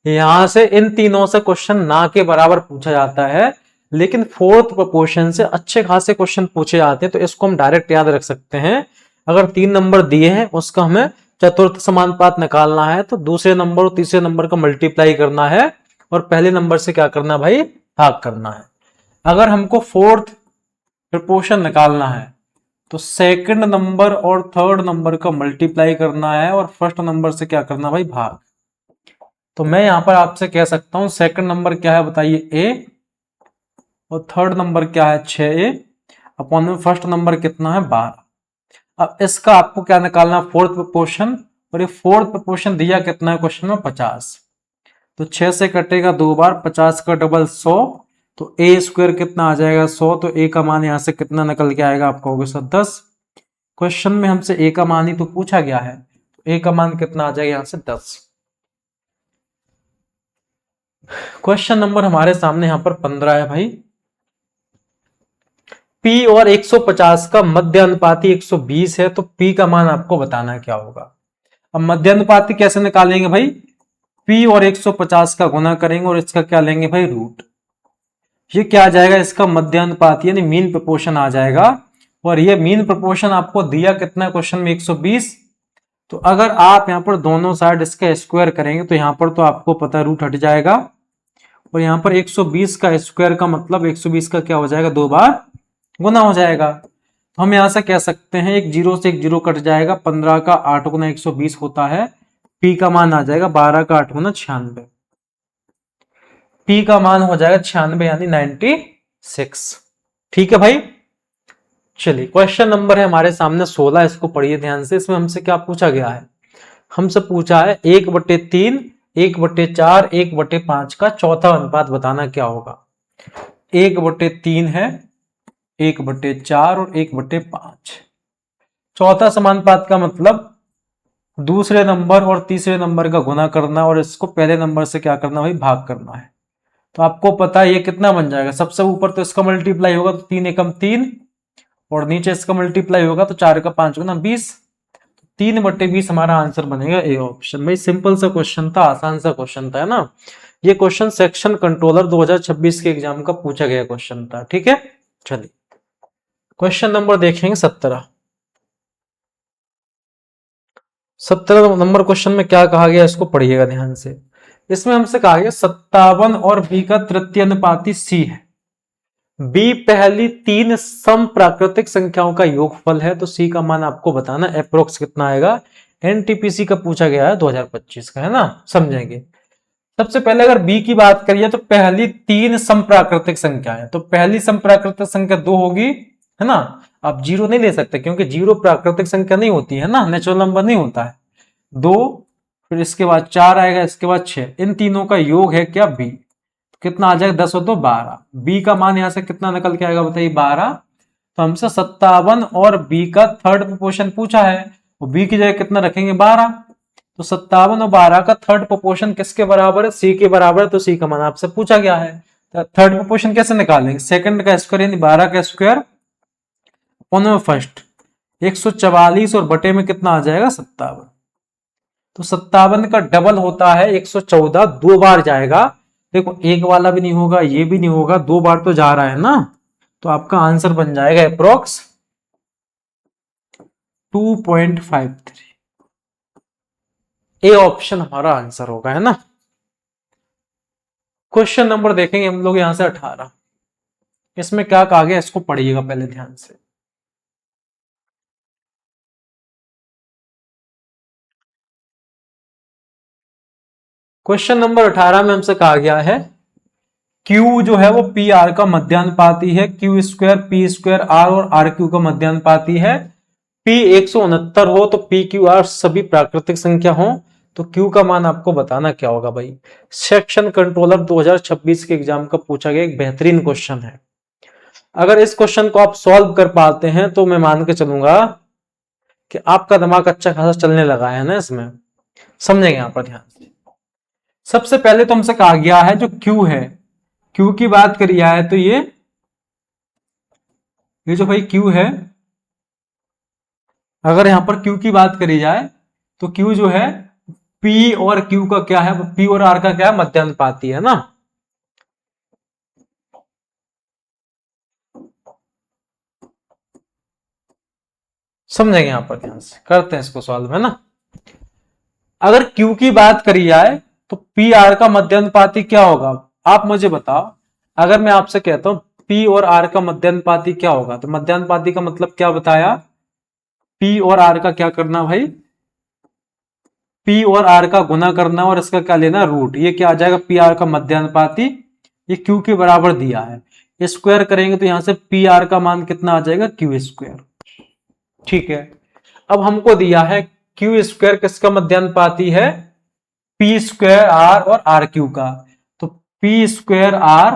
यहां से इन तीनों से क्वेश्चन ना के बराबर पूछा जाता है, लेकिन फोर्थ प्रोपोर्शन से अच्छे खासे क्वेश्चन पूछे जाते हैं, तो इसको हम डायरेक्ट याद रख सकते हैं। अगर 3 नंबर दिए हैं उसका हमें चतुर्थ समानुपात निकालना है, तो दूसरे नंबर और तीसरे नंबर का मल्टीप्लाई करना है और पहले नंबर से क्या करना भाई, भाग करना है। अगर हमको फोर्थ प्रोपोर्शन निकालना है तो सेकंड नंबर और थर्ड नंबर का मल्टीप्लाई करना है और फर्स्ट नंबर से क्या करना भाई, भाग। तो मैं यहां पर आपसे कह सकता हूं सेकंड नंबर क्या है बताइए a, और थर्ड नंबर क्या है 6a, अपॉन में फर्स्ट नंबर कितना है 12। अब इसका आपको क्या निकालना, फोर्थ प्रोपोर्शन, और ये फोर्थ प्रोपोर्शन दिया कितना है क्वेश्चन में 50। तो 6 से कटेगा 2 बार, 50 का डबल 100, तो a स्क्वायर कितना आ जाएगा 100, तो a का मान यहां से कितना निकल के आएगा आपका होगा सर 10। क्वेश्चन में हमसे a का मान ही तो पूछा गया है, तो a का मान कितना आ जाएगा यहां से 10। क्वेश्चन नंबर हमारे सामने यहां पर 15 है भाई। P और 150 का मध्य अनुपाती 120 है, तो P का मान आपको बताना क्या होगा। अब मध्य अनुपाती कैसे निकालेंगे भाई, P और 150 का गुना करेंगे और इसका क्या लेंगे भाई, रूट। ये क्या आ जाएगा, इसका मध्य अनुपाती यानी मीन प्रोपोर्शन आ जाएगा, और ये मीन प्रोपोर्शन आपको दिया कितना क्वेश्चन में 120। तो अगर आप यहां पर दोनों साइड इसका स्क्वायर करेंगे तो यहां पर तो आपको पता रूट हट जाएगा, और यहां पर 120 का स्क्वायर का मतलब 120 का क्या हो जाएगा, 2 बार गुना हो जाएगा। तो हम यहां से कह सकते हैं एक जीरो से एक जीरो कट जाएगा, 15 का 8 गुना 120 होता है, पी का मान आ जाएगा 12 का 8 गुना 96, पी का मान हो जाएगा 96 यानी 96। ठीक है भाई। चलिए क्वेश्चन नंबर है हमारे सामने 16, इसको पढ़िए ध्यान से। इसमें हमसे क्या पूछा गया है, हमसे पूछा है 1/3, 1/4, 1/5 का चौथा अनुपात बताना क्या होगा। 1/3 है, 1/4 और 1/5। चौथा समानुपात का मतलब दूसरे नंबर और तीसरे नंबर का गुना करना और इसको पहले नंबर से क्या करना भाई, भाग करना है। तो आपको पता है ये कितना बन जाएगा, सबसे ऊपर तो इसका मल्टीप्लाई होगा तो 3 एकम 3, और नीचे इसका मल्टीप्लाई होगा तो 4 का 5 गुना 20, 3/20 हमारा आंसर बनेगा ए ऑप्शन। भाई सिंपल सा क्वेश्चन था, आसान सा क्वेश्चन था, है ना। ये क्वेश्चन सेक्शन कंट्रोलर 2026 के एग्जाम का पूछा गया क्वेश्चन था। ठीक है, चलिए क्वेश्चन नंबर देखेंगे 17। 17 नंबर क्वेश्चन में क्या कहा गया, इसको पढ़िएगा ध्यान से। इसमें हमसे कहा गया 57 और b का तृतीय अनुपाती c है, b पहली 3 सम प्राकृतिक संख्याओं का योगफल है, तो c का मान आपको बताना अप्रोक्स कितना आएगा। एनटीपीसी का पूछा गया है 2025 का, है ना, समझेंगे। सबसे पहले अगर b की बात करिए तो पहली 3 सम प्राकृतिक संख्या है, तो पहली सम प्राकृतिक संख्या 2 होगी, है ना। आप जीरो नहीं ले सकते क्योंकि जीरो प्राकृतिक संख्या नहीं होती है ना, नेचुरल नंबर नहीं होता है। 2, फिर इसके बाद 4 आएगा, इसके बाद 6, इन तीनों का योग है क्या b, कितना आ जाएगा 10 और 2 12, b का मान यहां से कितना निकल के आएगा बताइए 12। तो हमसे 57 और b का थर्ड प्रोपोर्शन पूछा है, और b की जगह कितना रखेंगे 12, तो 57 और 12 का थर्ड प्रोपोर्शन किसके बराबर है, c के बराबर है, तो c का मान आपसे पूछा गया है। तो थर्ड प्रोपोर्शन कैसे निकालेंगे, सेकंड का स्क्वायर यानी 12 का स्क्वायर अपॉन में फर्स्ट, 144 और बटे में कितना आ जाएगा 57। तो 57 का डबल होता है 114, 2 बार जाएगा, देखो एक वाला भी नहीं होगा, ये भी नहीं होगा, 2 बार तो जा रहा है ना, तो आपका आंसर बन जाएगा अप्रोक्स 2.53। ए ऑप्शन हमारा आंसर होगा, है ना। क्वेश्चन नंबर देखेंगे हम लोग यहां से 18। इसमें क्या कहा गया, इसको पढ़िएगा पहले ध्यान से। क्वेश्चन नंबर 18 में हमसे कहा गया है Q जो है वो पी आर का मध्यानुपाती है, Q square P square R और आर क्यू का मध्यानुपाती है। P 169 हो तो पी क्यू आर सभी प्राकृतिक संख्या हो तो Q का मान आपको बताना क्या होगा भाई। सेक्शन कंट्रोलर 2026 के एग्जाम का पूछा गया एक बेहतरीन क्वेश्चन है। अगर इस क्वेश्चन को आप सॉल्व कर पाते हैं तो मैं मान के चलूंगा कि आपका दिमाग अच्छा खासा चलने लगा है ना इसमें। समझेंगे यहां पर ध्यान से। सबसे पहले तो हमसे कहा गया है जो Q है, Q की बात करी जाए तो ये जो भाई Q है, अगर यहां पर Q की बात करी जाए तो Q जो है P और Q का क्या है, P और R का क्या है, मध्यानुपाती है ना। समझेंगे यहां पर ध्यान से, करते हैं इसको सॉल्व, है ना। अगर Q की बात करी जाए तो पी आर का मध्यानुपाती क्या होगा, आप मुझे बताओ। अगर मैं आपसे कहता हूं P और R का मध्यानुपाती क्या होगा, तो मध्यानुपाती का मतलब क्या बताया, P और R का क्या करना भाई, P और R का गुना करना और इसका क्या लेना रूट। ये क्या आ जाएगा, पी आर का मध्यानुपाती, ये Q के बराबर दिया है, स्क्वायर करेंगे तो यहां से पी आर का मान कितना आ जाएगा, क्यू स्क्वायर। ठीक है, अब हमको दिया है क्यू स्क्वायर किसका मध्यानुपाती है, पी स्क्वायर आर और आर क्यू का। तो पी स्क्वायर आर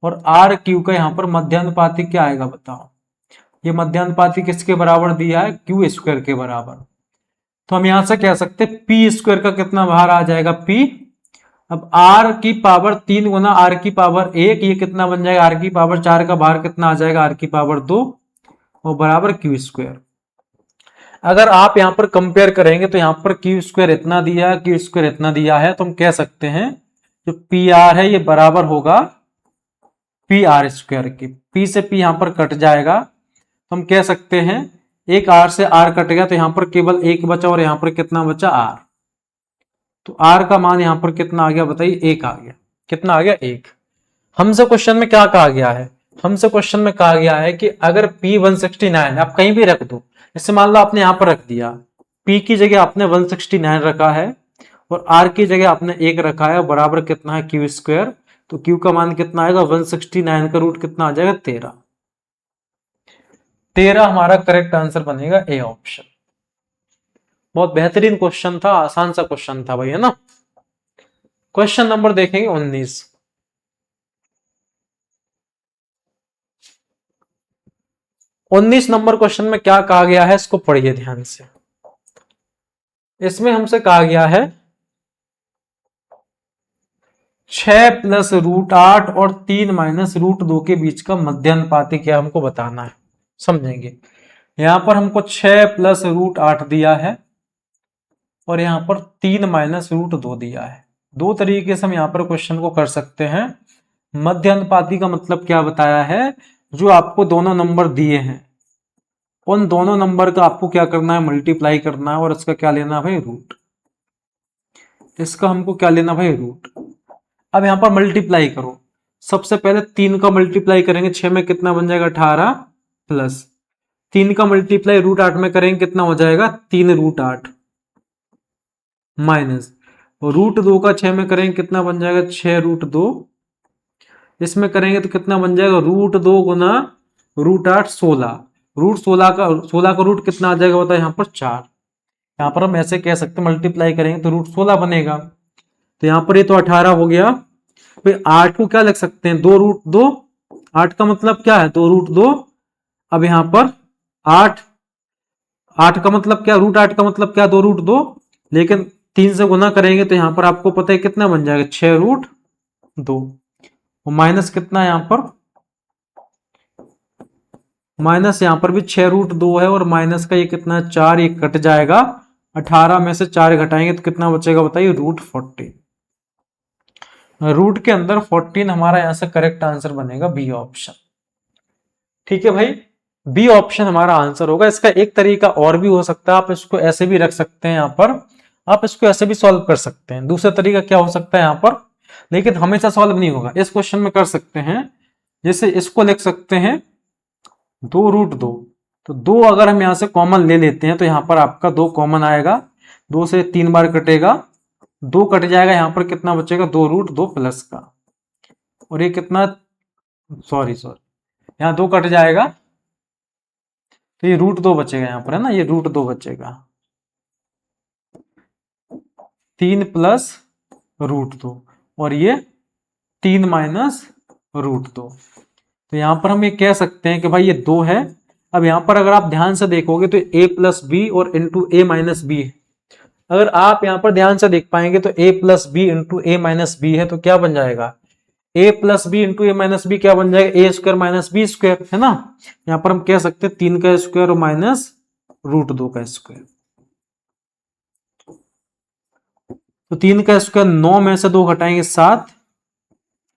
और आर क्यू का यहां पर मध्यानुपाती क्या आएगा बताओ। ये मध्यानुपाती किसके बराबर दिया है, क्यू स्क्वायर के बराबर। तो हम यहां से कह सकते हैं पी स्क्वायर का कितना बाहर आ जाएगा, पी। अब आर की पावर 3 गुना आर की पावर 1, ये कितना बन जाएगा, आर की पावर 4 का बाहर कितना आ जाएगा, आर की पावर 2 और बराबर क्यू स्क्वायर। अगर आप यहां पर कंपेयर करेंगे तो यहां पर क्यू स्क्वायर इतना दिया है, क्यू स्क्वायर इतना दिया है, तो हम कह सकते हैं जो पी आर है ये बराबर होगा पी आर स्क्वायर की। पी से पी यहां पर कट जाएगा तो हम कह सकते हैं एक आर से आर कट गया तो यहां पर केवल एक बचा और यहां पर कितना बचा, आर। तो आर का मान यहां पर कितना आ गया बताइए, एक आ गया। कितना आ गया, एक। हमसे क्वेश्चन में क्या कहा गया है, हमसे क्वेश्चन में कहा गया है कि अगर P 169 आप कहीं भी रख दो, जैसे मान लो आपने यहां पर रख दिया, P की जगह आपने 169 रखा है और R की जगह आपने एक रखा है, बराबर कितना है, क्यू स्क्वायर। तो Q का मान कितना आएगा, 169 का रूट कितना आ जाएगा, 13। 13 हमारा करेक्ट आंसर बनेगा, ए ऑप्शन। बहुत बेहतरीन क्वेश्चन था, आसान सा क्वेश्चन था भाई, है ना। क्वेश्चन नंबर देखेंगे 19। 19 नंबर क्वेश्चन में क्या कहा गया है, इसको पढ़िए ध्यान से। इसमें हमसे कहा गया है 6 प्लस रूट 8 और 3 माइनस रूट 2 के बीच का मध्यानुपाती क्या हमको बताना है। समझेंगे, यहां पर हमको 6 प्लस रूट 8 दिया है और यहां पर 3 माइनस रूट 2 दिया है। दो तरीके से हम यहां पर क्वेश्चन को कर सकते हैं। मध्यानुपाती का मतलब क्या बताया है, जो आपको दोनों नंबर दिए हैं उन दोनों नंबर का आपको क्या करना है, मल्टीप्लाई करना है और इसका क्या लेना है भाई, रूट। इसका हमको क्या लेना भाई, रूट। अब यहां पर मल्टीप्लाई करो, सबसे पहले 3 का मल्टीप्लाई करेंगे 6 में कितना बन जाएगा, 18 प्लस 3 का मल्टीप्लाई रूट 8 में करेंगे कितना हो जाएगा, 3 रूट 8 माइनस रूट 2 का 6 में करेंगे कितना बन जाएगा, 6 रूट 2। इसमें करेंगे तो कितना बन जाएगा, रूट 2 गुना रूट 8 16। रूट 16 का रूट कितना आ जाएगा बताओ, यहाँ पर 4। यहाँ पर हम ऐसे कह सकते हैं मल्टीप्लाई करेंगे तो रूट 16 बनेगा। तो यहाँ पर ये तो 18 हो गया। फिर 8 को क्या लिख सकते हैं, 2 रूट 2। 8 का मतलब क्या है, 2 रूट 2। अब यहाँ पर 8 8 का मतलब क्या, रूट 8 का मतलब क्या, 2 रूट 2। लेकिन 3 से गुना करेंगे तो यहाँ पर आपको पता है कितना बन जाएगा, 6 रूट 2। माइनस कितना है यहाँ पर, माइनस यहाँ पर भी 6 रूट 2 है और माइनस का ये कितना है, 4। ये कट जाएगा, 18 में से 4 घटाएंगे तो कितना बचेगा बताइए, रूट 40। रूट के अंदर 14 हमारा यहां से करेक्ट आंसर बनेगा बी ऑप्शन। ठीक है भाई, बी ऑप्शन हमारा आंसर होगा। इसका एक तरीका और भी हो सकता है, आप इसको ऐसे भी रख सकते हैं, यहां पर आप इसको ऐसे भी सॉल्व कर सकते हैं। दूसरा तरीका क्या हो सकता है यहां पर, लेकिन हमेशा सॉल्व नहीं होगा। इस क्वेश्चन में कर सकते हैं, जैसे इसको लिख सकते हैं 2√2, तो 2 अगर हम यहां से कॉमन ले लेते हैं तो यहां पर आपका 2 कॉमन आएगा, 2 से 3 बार कटेगा, 2 कट जाएगा, यहां पर कितना बचेगा 2√2 प्लस का, और ये कितना, सॉरी यहां 2 कट जाएगा, तो ये √2 बचेगा यहां पर, है ना, ये √2 बचेगा, 3 प्लस √2, और ये 3 माइनस √2। तो यहां पर हम ये कह सकते हैं कि भाई ये 2 है। अब यहां पर अगर आप ध्यान से देखोगे तो a प्लस बी और इंटू ए माइनस बी है। अगर आप यहां पर ध्यान से देख पाएंगे तो a plus B into A minus B है, तो क्या बन जाएगा, a plus B into A minus B क्या बन जाएगा, A square minus B square, है ना। यहां पर हम कह सकते हैं 3 का स्क्वायर और माइनस √2 का स्क्वायर। तो 3 का स्क्वायर 9 में से 2 घटाएंगे 7,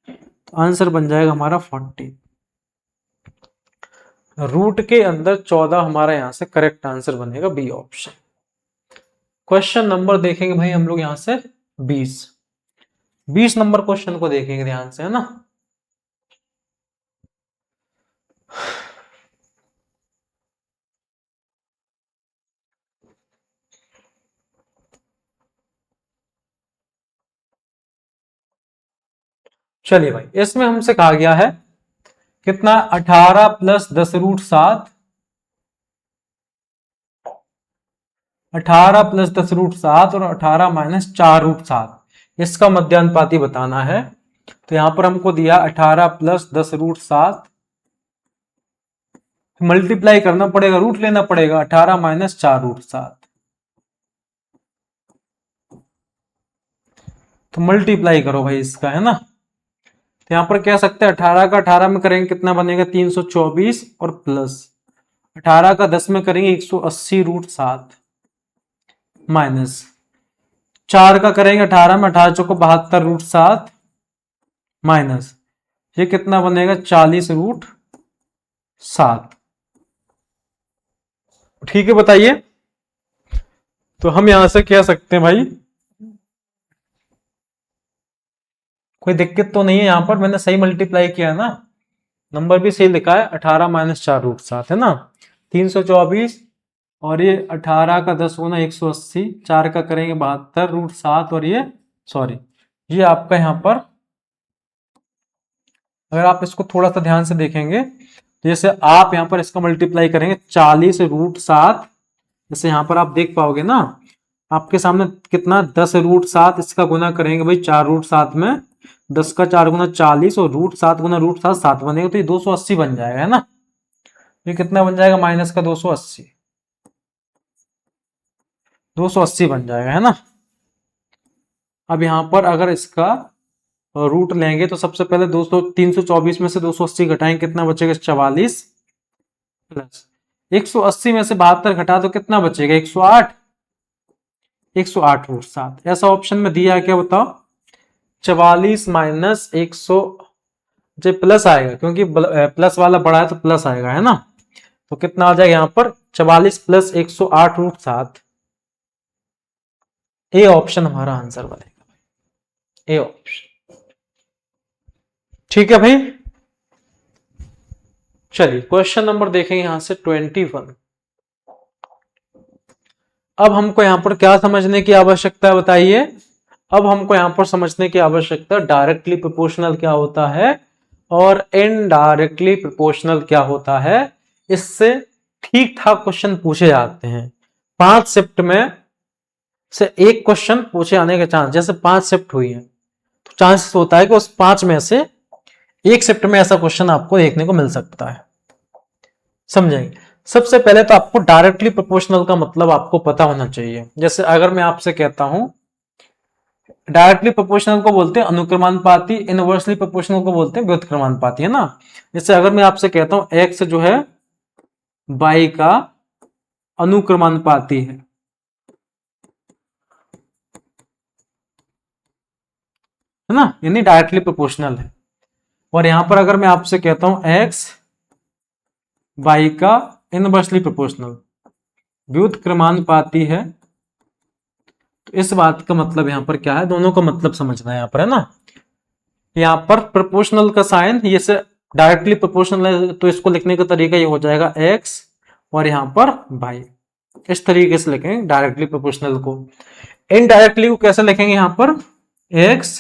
तो आंसर बन जाएगा हमारा 40। रूट के अंदर 14 हमारा यहां से करेक्ट आंसर बनेगा बी ऑप्शन। क्वेश्चन नंबर देखेंगे भाई हम लोग यहां से 20 नंबर क्वेश्चन को देखेंगे ध्यान से, है ना। चलिए भाई, इसमें हमसे कहा गया है कितना, 18 प्लस 10√7, 18 प्लस 10√7 और 18 माइनस 4√7, इसका मध्यानुपाती बताना है। तो यहां पर हमको दिया 18 प्लस 10√7, मल्टीप्लाई करना पड़ेगा, रूट लेना पड़ेगा, 18 माइनस 4√7, तो मल्टीप्लाई करो भाई इसका, है ना। तो यहां पर कह सकते हैं 18 का 18 में करेंगे कितना बनेगा 324, और प्लस 18 का 10 में करेंगे 180√7, माइनस 4 का करेंगे 18 में, 18 चौको 72√7, माइनस ये कितना बनेगा 40√7। ठीक है, बताइए। तो हम यहां से कह सकते हैं भाई, कोई दिक्कत तो नहीं है, यहां पर मैंने सही मल्टीप्लाई किया ना, नंबर भी सही लिखा है, 18 माइनस 4√7, है ना, 324, और ये 18 का 10 गुना 180, 4 का करेंगे 72√7, और ये सॉरी ये आपका यहां पर, अगर आप इसको थोड़ा सा ध्यान से देखेंगे, जैसे आप यहां पर इसका मल्टीप्लाई करेंगे 40√7, जैसे यहां पर आप देख पाओगे ना, आपके सामने कितना 10√7, इसका गुना करेंगे भाई 4√7 में, 10 का 4 गुना 40, और √7 गुना √7 7 बनेगा, तो ये 280 बन जाएगा, है ना। ये कितना बन जाएगा, माइनस का 280, 280 बन जाएगा, है ना। अब यहां पर अगर इसका रूट लेंगे तो सबसे पहले 324 में से 280 घटाएंगे, कितना बचेगा 44, प्लस 180 में से 72 घटा तो कितना बचेगा 108, 108√7। ऐसा ऑप्शन में दिया है क्या बताओ, 44 माइनस 100, जो प्लस आएगा क्योंकि प्लस वाला बड़ा है तो प्लस आएगा, है ना। तो कितना आ जाएगा यहां पर 44 प्लस 108√7, ए ऑप्शन हमारा आंसर बनेगा, ए ऑप्शन। ठीक है भाई, चलिए क्वेश्चन नंबर देखेंगे यहां से 21। अब हमको यहां पर क्या समझने की आवश्यकता है बताइए। अब हमको यहां पर समझने की आवश्यकता डायरेक्टली प्रोपोर्शनल क्या होता है और इनडायरेक्टली प्रोपोर्शनल क्या होता है। इससे ठीक ठाक क्वेश्चन पूछे जाते हैं। 5 शिफ्ट में से एक क्वेश्चन पूछे आने के चांस, जैसे 5 शिफ्ट हुई है तो चांसेस होता है कि उस 5 में से एक शिफ्ट में ऐसा क्वेश्चन आपको देखने को मिल सकता है। समझेंगे। सबसे पहले तो आपको डायरेक्टली प्रोपोर्शनल का मतलब आपको पता होना चाहिए। जैसे अगर मैं आपसे कहता हूं डायरेक्टली प्रोपोर्शनल को बोलते हैं अनुक्रमानुपाती, इनवर्सली प्रोपोर्शनल को बोलते हैं व्युत्क्रमानुपाती, है ना। जैसे अगर मैं आपसे कहता हूं एक्स जो है वाई का अनुक्रमानुपाती है, है ना, यानी डायरेक्टली प्रोपोर्शनल है। और यहां पर अगर मैं आपसे कहता हूं x y का इनवर्सली प्रोपोर्शनल, व्युत्क्रमानुपाती है, तो इस बात का मतलब यहां पर क्या है, दोनों का मतलब समझना है यहां पर, है ना। यहां पर प्रोपोर्शनल का साइन ये से डायरेक्टली प्रोपोर्शनल है, तो इसको लिखने का तरीका ये हो जाएगा x और यहां पर y, इस तरीके से लिखेंगे डायरेक्टली प्रोपोर्शनल को। इनडायरेक्टली को कैसे लिखेंगे, यहां पर x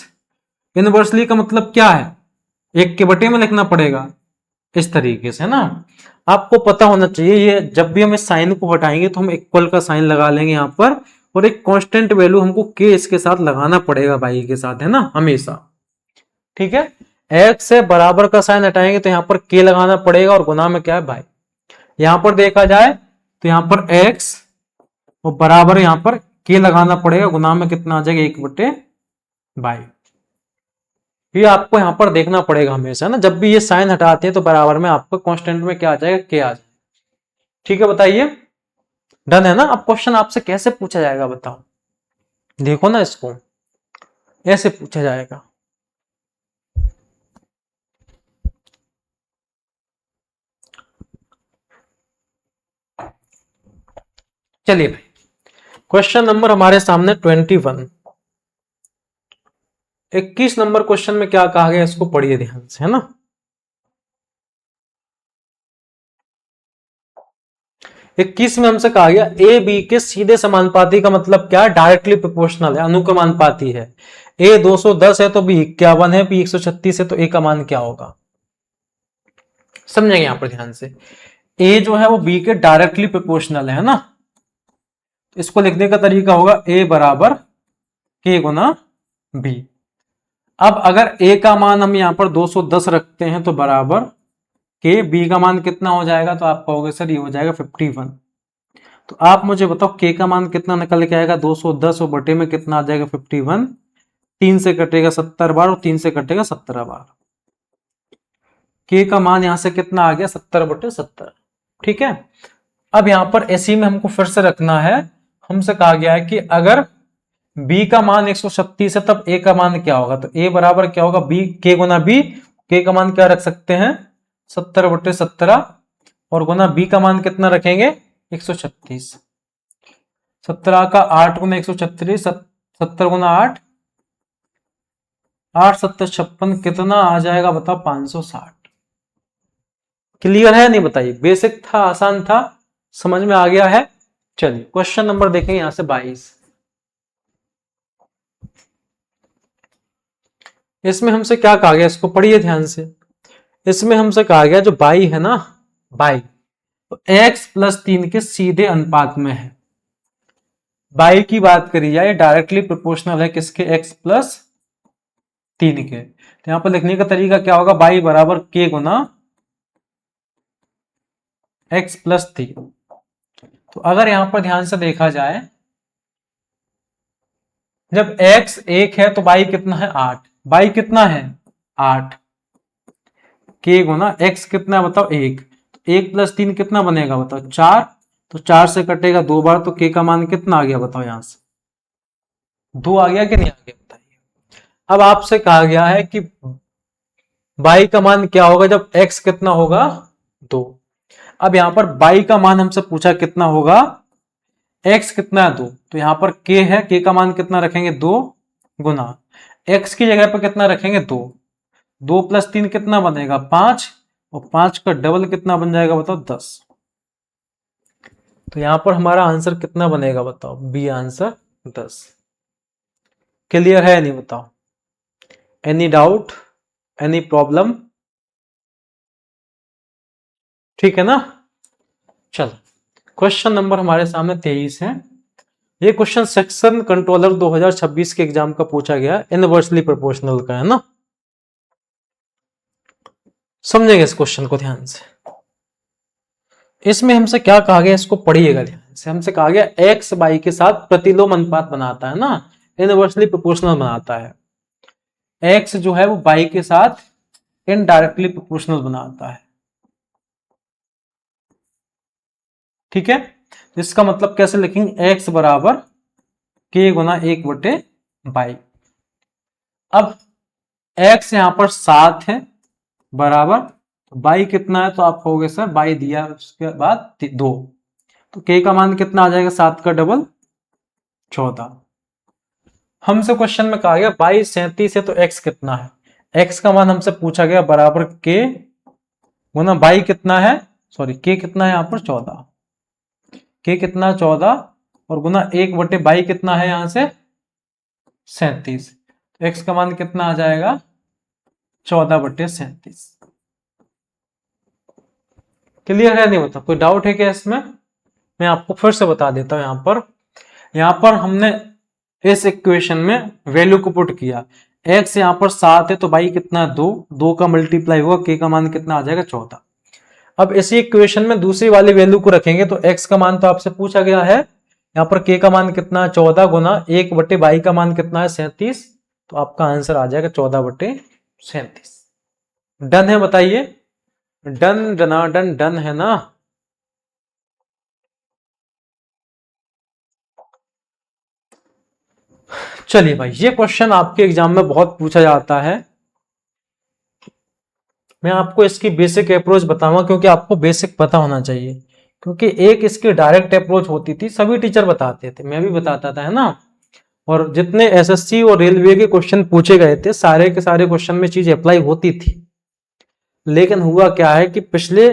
इनवर्सली का मतलब क्या है, एक के बटे में लिखना पड़ेगा, इस तरीके से, है ना। आपको पता होना चाहिए, ये जब भी हम इस साइन को हटाएंगे तो हम इक्वल का साइन लगा लेंगे यहां पर, और एक कांस्टेंट वैल्यू हमको k इसके साथ लगाना पड़ेगा, y के साथ, है ना, हमेशा। ठीक है, x से बराबर का साइन हटाएंगे तो यहां पर k लगाना पड़ेगा, और गुना में क्या है, y। यहां पर देखा जाए तो यहां पर x और बराबर यहां पर k लगाना पड़ेगा, गुना में कितना आ जाएगा, 1/y। ये आपको यहां पर देखना पड़ेगा हमेशा ना, जब भी ये साइन हटाते हैं तो बराबर में आपको कांस्टेंट में क्या आ जाएगा, k आ जाएगा। ठीक है, बताइए, डन है ना। अब क्वेश्चन आपसे कैसे पूछा जाएगा बताओ, देखो ना, इसको ऐसे पूछा जाएगा। चलिए भाई, क्वेश्चन नंबर हमारे सामने 21, 21 नंबर क्वेश्चन में क्या कहा गया, इसको पढ़िए ध्यान से, है ना। 21 में हमसे कहा गया ए बी के सीधे समानुपाती का मतलब क्या है, डायरेक्टली प्रोपोर्शनल है, अनुक्रमानुपाती है। ए 210 है तो बी 51 है, बी 136 है, तो ए का मान क्या होगा, समझेंगे यहां पर ध्यान से। ए जो है वो बी के डायरेक्टली प्रोपोर्शनल है ना, इसको लिखने का तरीका होगा ए बराबर के गुना बी। अब अगर ए का मान हम यहां पर 210 रखते हैं तो बराबर के, बी का मान कितना हो जाएगा, तो आप कहोगे सर ये हो जाएगा 51। तो आप मुझे बताओ के का मान कितना निकल के आएगा, 210 और बटे में कितना आ जाएगा, 51। 3 से कटेगा 70 बार और 3 से कटेगा 17 बार, के का मान यहां से कितना आ गया, 70/70। ठीक है, अब यहां पर एसी में हमको फिर से रखना है, हमसे कहा गया है कि अगर बी का मान 136 है तब ए का मान क्या होगा, तो ए बराबर क्या होगा, बी के गुना बी, के का मान क्या रख सकते हैं, 70/17, और गुना बी का मान कितना रखेंगे, 136। 17 का 8 गुना 136, 70 गुना 8, 8 7 56, कितना आ जाएगा बताओ, 560। क्लियर है नहीं, बताइए, बेसिक था, आसान था, समझ में आ गया है। चलिए क्वेश्चन नंबर देखें यहां से 22, इसमें हमसे क्या कहा गया, इसको पढ़िए ध्यान से। इसमें हमसे कहा गया जो बाई है ना, बाई तो x+3 के सीधे अनुपात में है। बाई की बात करी जाए, डायरेक्टली प्रोपोर्शनल है किसके, x+3 के। तो यहां पर लिखने का तरीका क्या होगा, बाई बराबर k गुना x+3। तो अगर यहां पर ध्यान से देखा जाए, जब x 1 है तो बाई कितना है, 8, बाई कितना है, 8, k गुना x कितना बताओ, 1, तो 1+3 कितना बनेगा बताओ, 4, तो 4 से कटेगा 2 बार, तो k का मान कितना आ गया बताओ, यहां से 2 आ गया कि नहीं आ गया, बताइए। अब आपसे कहा गया है कि बाई का मान क्या होगा जब x कितना होगा, 2। अब यहां पर बाई का मान हमसे पूछा कितना होगा, x कितना है, 2, तो यहां पर k है, k का मान कितना रखेंगे, 2 गुना x की जगह पर कितना रखेंगे, 2, 2+3 कितना बनेगा, 5, और 5 का डबल कितना बन जाएगा बताओ, 10। तो यहां पर हमारा आंसर कितना बनेगा बताओ, बी आंसर 10। क्लियर है नहीं, बताओ, एनी डाउट, एनी प्रॉब्लम, ठीक है ना। चलो क्वेश्चन नंबर हमारे सामने 23 है। ये क्वेश्चन सेक्शन कंट्रोलर 2026 के एग्जाम का पूछा गया, इनवर्सली प्रोपोर्शनल का, है ना। समझेंगे इस क्वेश्चन को ध्यान से। इसमें हमसे क्या कहा गया, इसको पढ़िएगा ध्यान से। हमसे कहा गया एक्स बाई के साथ प्रतिलोम अनुपात बनाता है ना, इनवर्सली प्रोपोर्शनल बनाता है। एक्स जो है वो बाई के साथ इनडायरेक्टली प्रोपोर्शनल बनाता है। ठीक है, इसका मतलब कैसे लिखेंगे, x बराबर k गुना 1/बाई। अब x यहाँ पर 7 है बराबर, बाई कितना है, तो आप कहोगे सर बाई दिया उसके बाद 2, तो k का मान कितना आ जाएगा, 7 का डबल 14। हमसे क्वेश्चन में कहा गया बाई 37 है तो x कितना है, x का मान हमसे पूछा गया बराबर k गुना बाई कितना है, सॉरी k कितना है यहाँ पर 14, k कितना 14 और गुना 1 बाई कितना है यहां से 37, x का मान कितना आ जाएगा 14/37। क्लियर है नहीं बता, कोई डाउट है क्या इसमें? मैं आपको फिर से बता देता हूं। यहां पर हमने इस इक्वेशन में वैल्यू को पुट किया, x यहां पर 7 है तो बाई कितना है 2, 2 का मल्टीप्लाई हुआ, k का मान कितना आ जाएगा 14। अब इसी इक्वेशन में दूसरी वाली वैल्यू को रखेंगे तो x का मान तो आपसे पूछा गया है, यहाँ पर k का मान कितना है 14 गुना 1/22 का मान कितना है 37, तो आपका आंसर आ जाएगा 14/37। डन है बताइए, डन डनाडन डन है ना? चलिए भाई, ये क्वेश्चन आपके एग्जाम में बहुत पूछा जाता है, मैं आपको इसकी बेसिक अप्रोच बताऊंगा क्योंकि आपको बेसिक पता होना चाहिए, क्योंकि एक इसकी डायरेक्ट अप्रोच होती थी, सभी टीचर बताते थे, मैं भी बताता था, है ना। और जितने एसएससी और रेलवे के क्वेश्चन पूछे गए थे सारे के सारे क्वेश्चन में चीज अप्लाई होती थी, लेकिन हुआ क्या है कि पिछले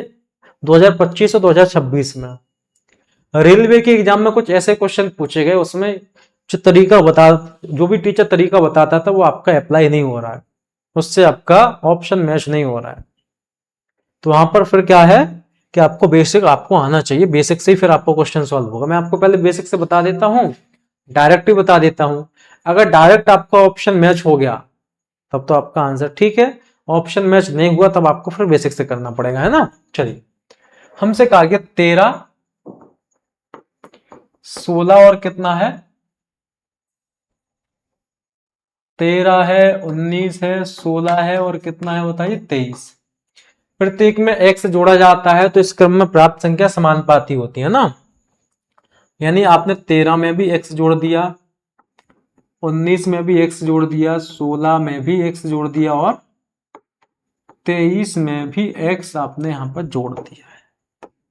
2025 और 2026 में रेलवे के एग्जाम में कुछ ऐसे क्वेश्चन पूछे गए, उसमें जो भी टीचर तरीका बताता था वो आपका अप्लाई नहीं हो रहा है, उससे आपका ऑप्शन मैच नहीं हो रहा है। तो वहां पर फिर क्या है कि आपको बेसिक आपको आना चाहिए, बेसिक से ही फिर आपको क्वेश्चन सॉल्व होगा। मैं आपको पहले बेसिक से बता देता हूं, डायरेक्ट भी बता देता हूं। अगर डायरेक्ट आपका ऑप्शन मैच हो गया तब तो आपका आंसर ठीक है, ऑप्शन मैच नहीं हुआ तब आपको फिर बेसिक से करना पड़ेगा, है ना। चलिए, हमसे कहा गया 13 16 और कितना है 13 है 19 है 16 है और कितना है बताइए 23। प्रत्येक में x जोड़ा जाता है तो इस क्रम में प्राप्त संख्या समानुपाती होती है ना, यानी आपने 13 में भी x जोड़ दिया, 19 में भी x जोड़ दिया, 16 में भी x जोड़ दिया और 23 में भी x आपने यहां पर जोड़ दिया है।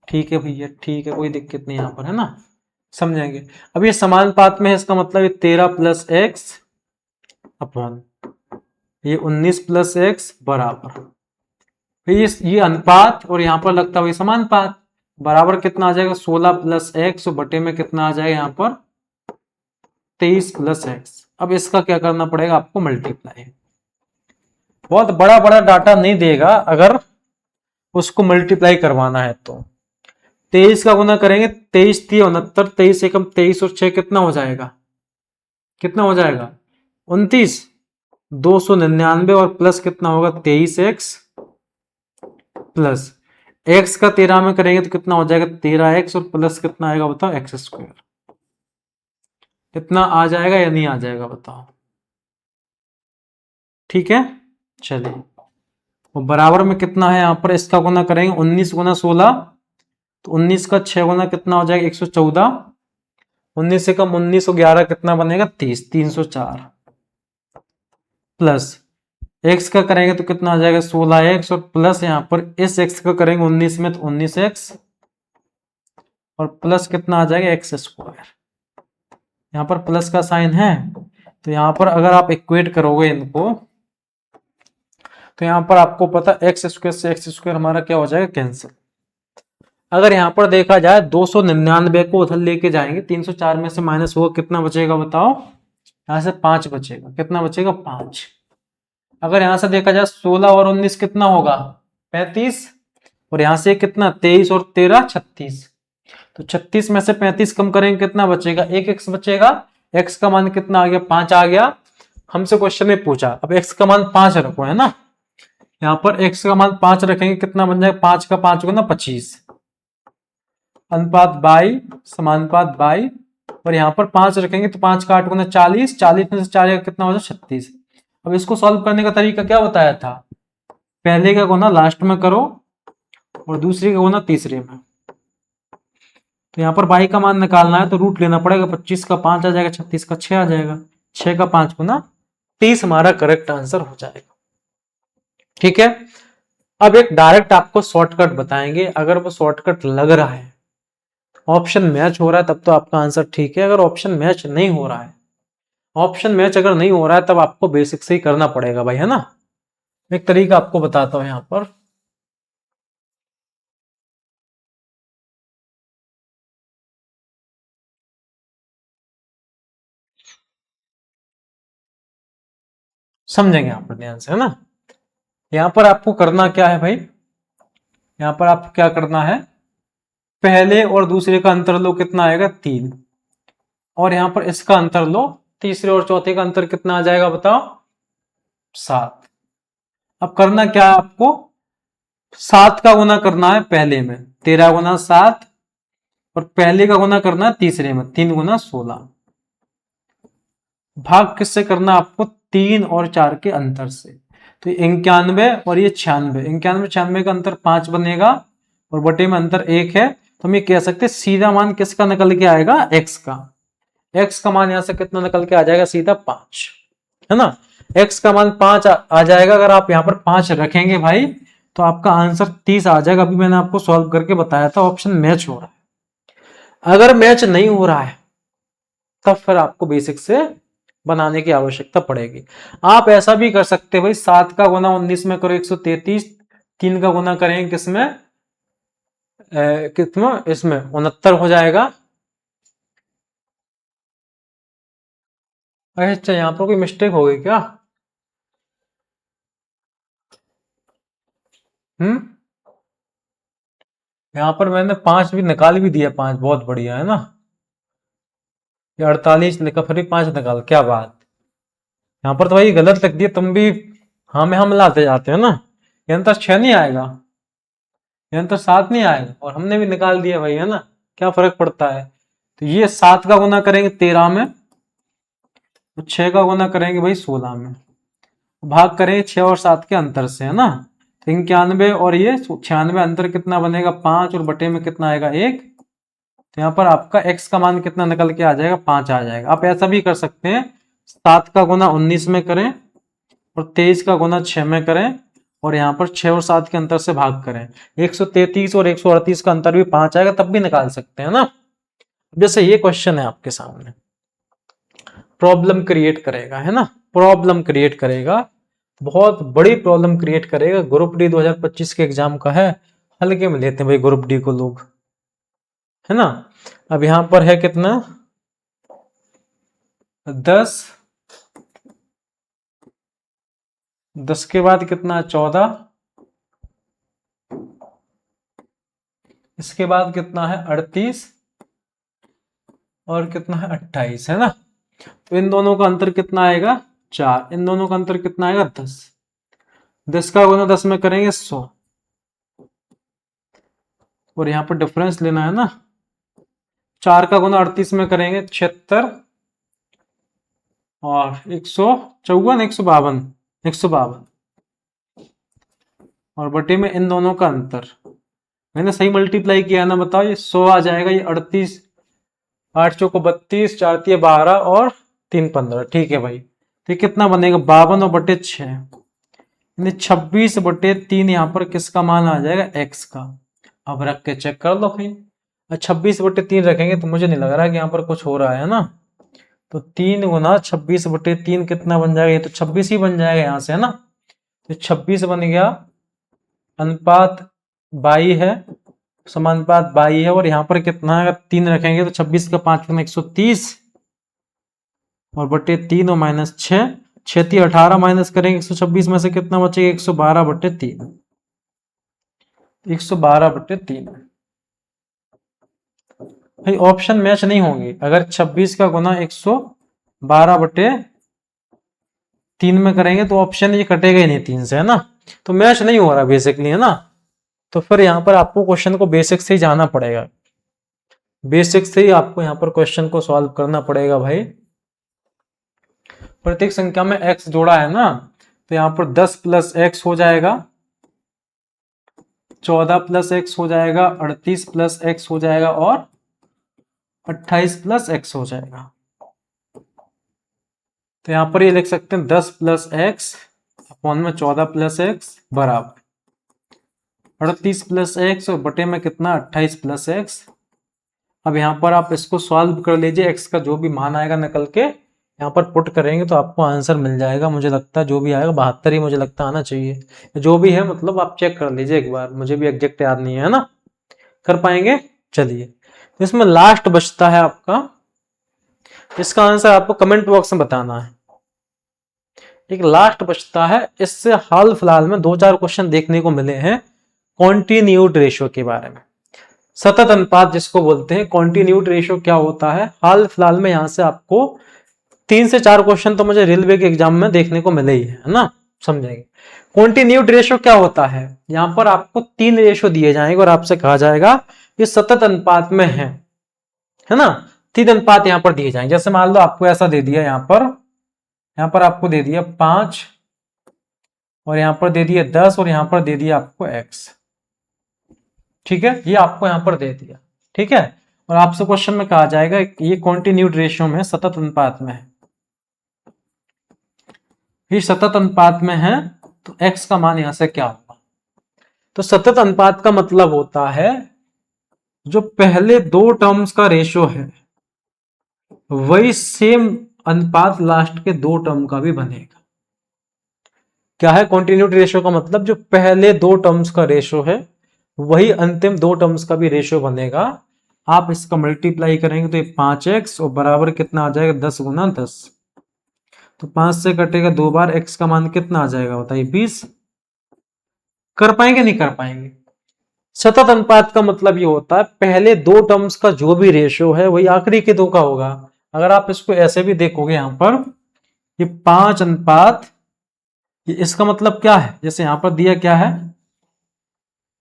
ठीक है भैया, ठीक है, कोई दिक्कत नहीं यहां पर, है ना, समझेंगे। अब ये समानुपात में है, इसका मतलब 13 प्लस एक्स अपॉन ये 19 प्लस एक्स बराबर ये अनुपात, और यहां पर लगता हुआ समानुपात, बराबर कितना आ जाएगा 16 प्लस एक्स बटे में कितना आ जाएगा यहां पर 23 प्लस एक्स। अब इसका क्या करना पड़ेगा आपको मल्टीप्लाई, बहुत बड़ा बड़ा डाटा नहीं देगा अगर उसको मल्टीप्लाई करवाना है तो 23 का गुना करेंगे, 23 3 69, 23 एकम 23 और 6 कितना हो जाएगा, कितना हो जाएगा 29, 299 और प्लस कितना होगा 23x प्लस x का 13 में करेंगे तो कितना हो जाएगा 13x और प्लस कितना आएगा बताओ एक्स स्क्वायर, कितना आ जाएगा या नहीं आ जाएगा बताओ। ठीक है, चलिए, और बराबर में कितना है यहां पर, इसका गुना करेंगे 19 गुना 16, तो 19 का 6 गुना कितना हो जाएगा 114, 19 से कम 19 और 11 कितना बनेगा 30, 304 प्लस x का करेंगे तो कितना आ जाएगा 16x और प्लस यहां पर इस x का करेंगे 19 में तो 19x और प्लस कितना आ जाएगा एक्स स्क्वायर, यहां पर प्लस का साइन है तो यहां पर अगर आप इक्वेट करोगे इनको तो यहां पर आपको पता एक्स स्क्वायर से एक्स स्क्वायर हमारा क्या हो जाएगा कैंसिल। अगर यहां पर देखा जाए 299 को उधर लेके जाएंगे 304 में से माइनस होगा कितना बचेगा बताओ, यहां से 5 बचेगा, कितना बचेगा 5। अगर यहां से देखा जाए 16 और 19 कितना होगा 35 और यहां से कितना 23 और 13 36, तो 36 में से 35 कम करेंगे कितना बचेगा, एक एक्स बचेगा, एक्स का मान कितना आ गया 5 आ गया। हमसे क्वेश्चन में पूछा अब एक्स का मान 5 रखो, है ना, यहां पर एक्स का मान 5 रखेंगे कितना बन जाएगा 5 का 5 गुना 25, अनुपात बाई समानुपात बाई, और यहां पर 5 रखेंगे तो 5 का 8 गुना 40, 40 में से 4 कितना हो जाए 36। अब इसको सॉल्व करने का तरीका क्या बताया था, पहले का गुना लास्ट में करो और दूसरे का गुना तीसरे में, तो यहाँ पर बाई का मान निकालना है तो रूट लेना पड़ेगा, 25 का 5 आ जाएगा, 36 का 6 आ जाएगा, 6 का 5 गुना 30 हमारा करेक्ट आंसर हो जाएगा। ठीक है। अब एक डायरेक्ट आपको शॉर्टकट बताएंगे, अगर वो शॉर्टकट लग रहा है, ऑप्शन मैच हो रहा है, तब तो आपका आंसर ठीक है। अगर ऑप्शन मैच नहीं हो रहा है, ऑप्शन मैच अगर नहीं हो रहा है, तब आपको बेसिक से ही करना पड़ेगा भाई, है ना। एक तरीका आपको बताता हूं यहां पर। समझेंगे आप ध्यान से, है ना। यहां पर आपको करना क्या है भाई, यहां पर आपको क्या करना है, पहले और दूसरे का अंतर लो, कितना आएगा 3, और यहां पर इसका अंतर लो, तीसरे और चौथे का अंतर कितना आ जाएगा बताओ, 7। अब करना क्या है आपको, 7 का गुना करना है पहले में, 13 गुना 7, और पहले का गुना करना है तीसरे में, 3 गुना 16। भाग किससे करना आपको, 3 और 4 के अंतर से। तो 91 और ये 96, 91 96 का अंतर 5 बनेगा, और बटे में अंतर 1 है। तो हम ये कह सकते हैं सीधा मान किसका निकल के आएगा, x का। x का मान यहां से कितना निकल के आ जाएगा, सीधा 5, है ना। x का मान 5 आ जाएगा। अगर आप यहां पर 5 रखेंगे भाई, तो आपका आंसर 30 आ जाएगा। अभी मैंने आपको सॉल्व करके बताया था, ऑप्शन मैच हो रहा है। अगर मैच नहीं हो रहा है, तब फिर आपको बेसिक से बनाने की आवश्यकता पड़ेगी। आप ऐसा भी कर सकते हैं भाई, 7 का गुना 19 में करो 133, 3 का गुना करेंगे किसमें, कितना, इसमें 69 हो जाएगा। अच्छा, यहां पर कोई मिस्टेक हो गई क्या, हम्म। यहां पर मैंने 5 भी निकाल भी दिया, 5 बहुत बढ़िया, है ना। ये 48 लिखा, फिर भी 5 निकाल, क्या बात। यहाँ पर तो भाई गलत लिख दिया तुम भी, हाँ में हम लाते जाते हो ना। ये अंतर 6 नहीं आएगा, ये अंतर 7 नहीं आएगा, और हमने भी निकाल दिया भाई, है ना। क्या फर्क पड़ता है। तो ये 7 का गुना करेंगे 13 में, तो 6 का गुना करेंगे भाई 16 में, भाग करेंगे 6 और 7 के अंतर से, है ना। तो 91 और ये 96 अंतर कितना बनेगा, 5, और बटे में कितना आएगा, 1। तो यहाँ पर आपका x का मान कितना निकल के आ जाएगा, 5 आ जाएगा। आप ऐसा भी कर सकते हैं, 7 का गुना 19 में करें, और 23 का गुना 6 में करें, और यहाँ पर 6 और 7 के अंतर से भाग करें। 133 और 138 का अंतर भी 5 आएगा, तब भी निकाल सकते हैं ना। जैसे ये क्वेश्चन है आपके सामने, प्रॉब्लम क्रिएट करेगा, है ना, प्रॉब्लम क्रिएट करेगा, बहुत बड़ी प्रॉब्लम क्रिएट करेगा। ग्रुप डी 2025 के एग्जाम का है, हल्के में लेते हैं भाई ग्रुप डी को लोग, है ना। अब यहां पर है कितना, 10, 10 के बाद कितना, 14, इसके बाद कितना है 38, और कितना है 28, है ना। तो इन दोनों का अंतर कितना आएगा, 4, इन दोनों का अंतर कितना आएगा, 10। 10 का गुना 10 में करेंगे 100, और यहाँ पर डिफरेंस लेना है ना। 4 का गुना 38 में करेंगे 76, और 154, 152, 152, और बटे में इन दोनों का अंतर। मैंने सही मल्टीप्लाई किया ना, बताओ। ये 100 आ जाएगा, ये 38, 8 चौको 32, 4 तिया 12, और 3 15, ठीक है भाई। तो कितना बनेगा, 52 और बटे 6, यानी 26 बटे 3। यहाँ पर किसका मान आ जाएगा, x का। अब रख के चेक कर लो भाई, 26 बटे 3 रखेंगे तो मुझे नहीं लग रहा कि यहाँ पर कुछ हो रहा है ना। तो 3 गुना 26 बटे 3 कितना बन जाएगा, ये तो 26 ही बन जाएगा यहाँ से, है ना। तो 26 बन गया, अनुपात 22 है, समानुपात 22 है, और यहाँ पर कितना है, 3 रखेंगे तो 26 का 5 गुना 130, और बटे 3 और माइनस 6, 6 18 माइनस करेंगे 126 में से कितना बचेगा, 112 बटे 3, 112 बटे 3। भाई ऑप्शन मैच नहीं होंगे, अगर 26 का गुना 112 बटे 3 में करेंगे तो ऑप्शन ये कटेगा ही नहीं 3 से, है ना। तो मैच नहीं हो रहा बेसिकली, है ना। तो फिर यहाँ पर आपको क्वेश्चन को बेसिक से ही जाना पड़ेगा, बेसिक से ही आपको यहाँ पर क्वेश्चन को सॉल्व करना पड़ेगा भाई। प्रत्येक संख्या में x जोड़ा है ना, तो यहाँ पर 10 प्लस एक्स हो जाएगा, 14 प्लस एक्स हो जाएगा, 38 प्लस एक्स हो जाएगा, और 28 प्लस एक्स हो जाएगा। तो यहां पर ये लिख सकते हैं 10 प्लस एक्स अपॉन में 14 प्लस एक्स बराबर 38 प्लस एक्स और बटे में कितना 28 प्लस एक्स। अब यहाँ पर आप इसको सॉल्व कर लीजिए, एक्स का जो भी मान आएगा निकल के यहाँ पर पुट करेंगे तो आपको आंसर मिल जाएगा। मुझे लगता है जो भी आएगा 72 ही मुझे लगता आना चाहिए, जो भी है मतलब आप चेक कर लीजिए एक बार, मुझे भी एग्जैक्ट याद नहीं है ना। कर पाएंगे? चलिए, इसमें लास्ट बचता है आपका, इसका आंसर आपको कमेंट बॉक्स में बताना है। एक लास्ट बचता है, इससे हाल फिलहाल में 2-4 क्वेश्चन देखने को मिले हैं कॉन्टिन्यूड रेशियो के बारे में, सतत अनुपात जिसको बोलते हैं। कॉन्टिन्यूड रेशियो क्या होता है, हाल फिलहाल में यहां से आपको 3 से 4 क्वेश्चन तो मुझे रेलवे के एग्जाम में देखने को मिले ही है ना, समझेंगे। कॉन्टिन्यूड रेशियो क्या होता है, यहां पर आपको 3 रेशियो दिए जाएंगे और आपसे कहा जाएगा ये सतत अनुपात में है ना। 3 अनुपात यहां पर दिए जाएंगे। जैसे मान लो आपको ऐसा दे दिया, यहां पर आपको दे दिया 5 और यहां पर दे दिया 10 और यहां पर दे दिया आपको x, ठीक है, ये आपको यहां पर दे दिया, ठीक है। और आपसे क्वेश्चन में कहा जाएगा ये कॉन्टिन्यूड रेशियो में सतत अनुपात में है, ये सतत अनुपात में है तो x का मान यहां से क्या होगा। तो सतत अनुपात का मतलब होता है जो पहले 2 टर्म्स का रेशियो है वही सेम अनुपात लास्ट के 2 टर्म का भी बनेगा। क्या है कॉन्टिन्यूड रेशियो का मतलब, जो पहले 2 टर्म्स का रेशियो है वही अंतिम 2 टर्म्स का भी रेशियो बनेगा। आप इसका मल्टीप्लाई करेंगे तो ये 5x और बराबर कितना आ जाएगा 10 गुना 10, तो 5 से कटेगा 2 बार, x का मान कितना आ जाएगा बताइए 20। कर पाएंगे नहीं कर पाएंगे? सतत अनुपात का मतलब ये होता है पहले 2 टर्म्स का जो भी रेशियो है वही आखिरी के 2 का होगा। अगर आप इसको ऐसे भी देखोगे यहां पर ये 5 अनुपात, ये इसका मतलब क्या है, जैसे यहां पर दिया क्या है,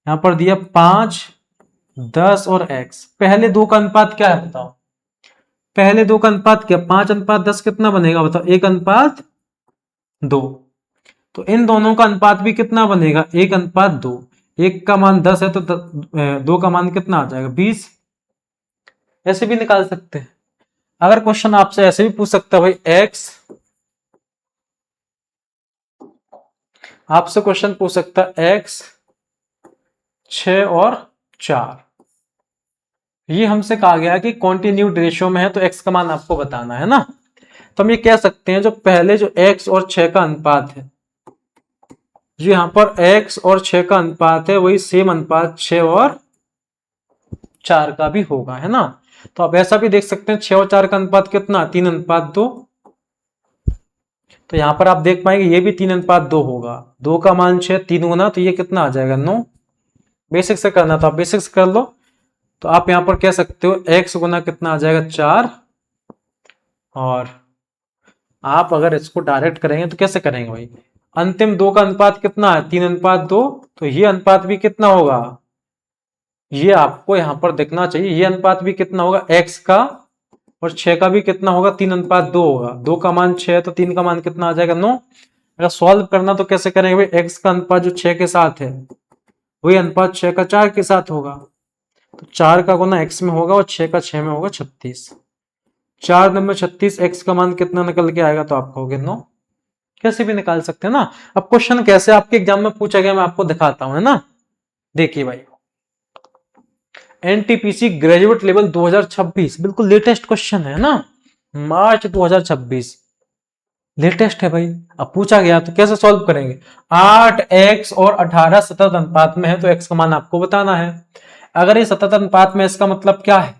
यहां पर दिया 5, 10 और x, पहले 2 का अनुपात क्या है बताओ, पहले 2 का अनुपात क्या, 5 अनुपात 10 कितना बनेगा बताओ, 1 अनुपात 2। तो इन दोनों का अनुपात भी कितना बनेगा 1 अनुपात 2। 1 का मान 10 है तो 2 का मान कितना आ जाएगा 20। ऐसे भी निकाल सकते हैं। अगर क्वेश्चन आपसे ऐसे भी पूछ सकता है भाई x, आपसे क्वेश्चन पूछ सकता है x 6 और 4, ये हमसे कहा गया कि कॉन्टिन्यूड रेशियो में है तो x का मान आपको बताना है ना। तो हम ये कह सकते हैं जो पहले जो x और 6 का अनुपात है, जो यहां पर x और 6 का अनुपात है वही सेम अनुपात 6 और 4 का भी होगा, है ना। तो आप ऐसा भी देख सकते हैं 6 और 4 का अनुपात कितना 3 अनुपात 2, तो यहां पर आप देख पाएंगे ये भी 3 अनुपात 2 होगा। 2 का मान 6, 3 गुना तो ये कितना आ जाएगा 9। बेसिक से करना तो आप बेसिक से कर लो। तो आप यहां पर कह सकते हो x गुना कितना आ जाएगा 4, और आप अगर इसको डायरेक्ट करेंगे तो कैसे करेंगे भाई, अंतिम 2 का अनुपात कितना है 3 अनुपात 2, तो ये अनुपात भी कितना होगा, ये आपको यहां पर देखना चाहिए, ये अनुपात भी कितना होगा x का, और 6 का भी कितना होगा 3 अनुपात 2 होगा। 2 का मान 6 है तो 3 का मान कितना आ जाएगा 9। अगर सॉल्व करना तो कैसे करेंगे भाई, x का अनुपात जो 6 के साथ है वही अनुपात 6 का 4 के साथ होगा, तो 4 का गुना x में होगा और 6 का 6 में होगा 36। 4 नंबर 36, x का मान कितना निकल के आएगा तो आप कहोगे 9। कैसे भी निकाल सकते हैं ना। अब क्वेश्चन कैसे आपके एग्जाम में पूछा गया मैं आपको दिखाता हूं, है ना। देखिए भाई, एनटीपीसी ग्रेजुएट लेवल 2026 बिल्कुल लेटेस्ट क्वेश्चन है ना, मार्च 2026 लेटेस्ट है भाई। अब पूछा गया तो कैसे सॉल्व करेंगे, 8x और 18 सतत अनुपात में है तो x का मान आपको बताना है। अगर ये सतत अनुपात में, इसका मतलब क्या है,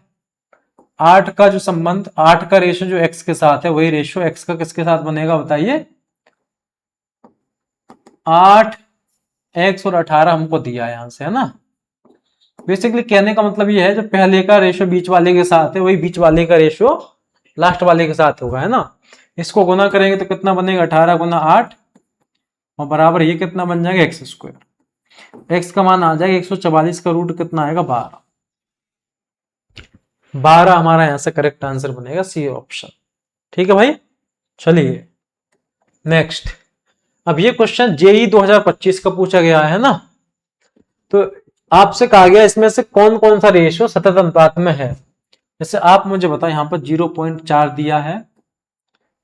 8 का जो संबंध, 8 का रेशियो जो x के साथ है वही रेशियो x का किसके साथ बनेगा बताइए, 8x और 18 हमको दिया है यहां से, है ना। बेसिकली कहने का मतलब ये है जो पहले का रेशियो बीच वाले के साथ है वही बीच वाले का रेशियो लास्ट वाले के साथ होगा, है ना। इसको गुना करेंगे तो कितना बनेगा 18 गुना 8 और बराबर ये कितना बन जाएगा एक्स स्क्वायर। एक्स का मान आ जाएगा 144 का रूट कितना आएगा 12। 12 हमारा यहां से करेक्ट आंसर बनेगा, सी ऑप्शन। ठीक है भाई, चलिए नेक्स्ट। अब ये क्वेश्चन जेई 2025 का पूछा गया है ना, तो आपसे कहा गया इसमें से कौन कौन सा रेशियो सतत अनुपात में है। जैसे आप मुझे बताओ, यहां पर 0.4 दिया है,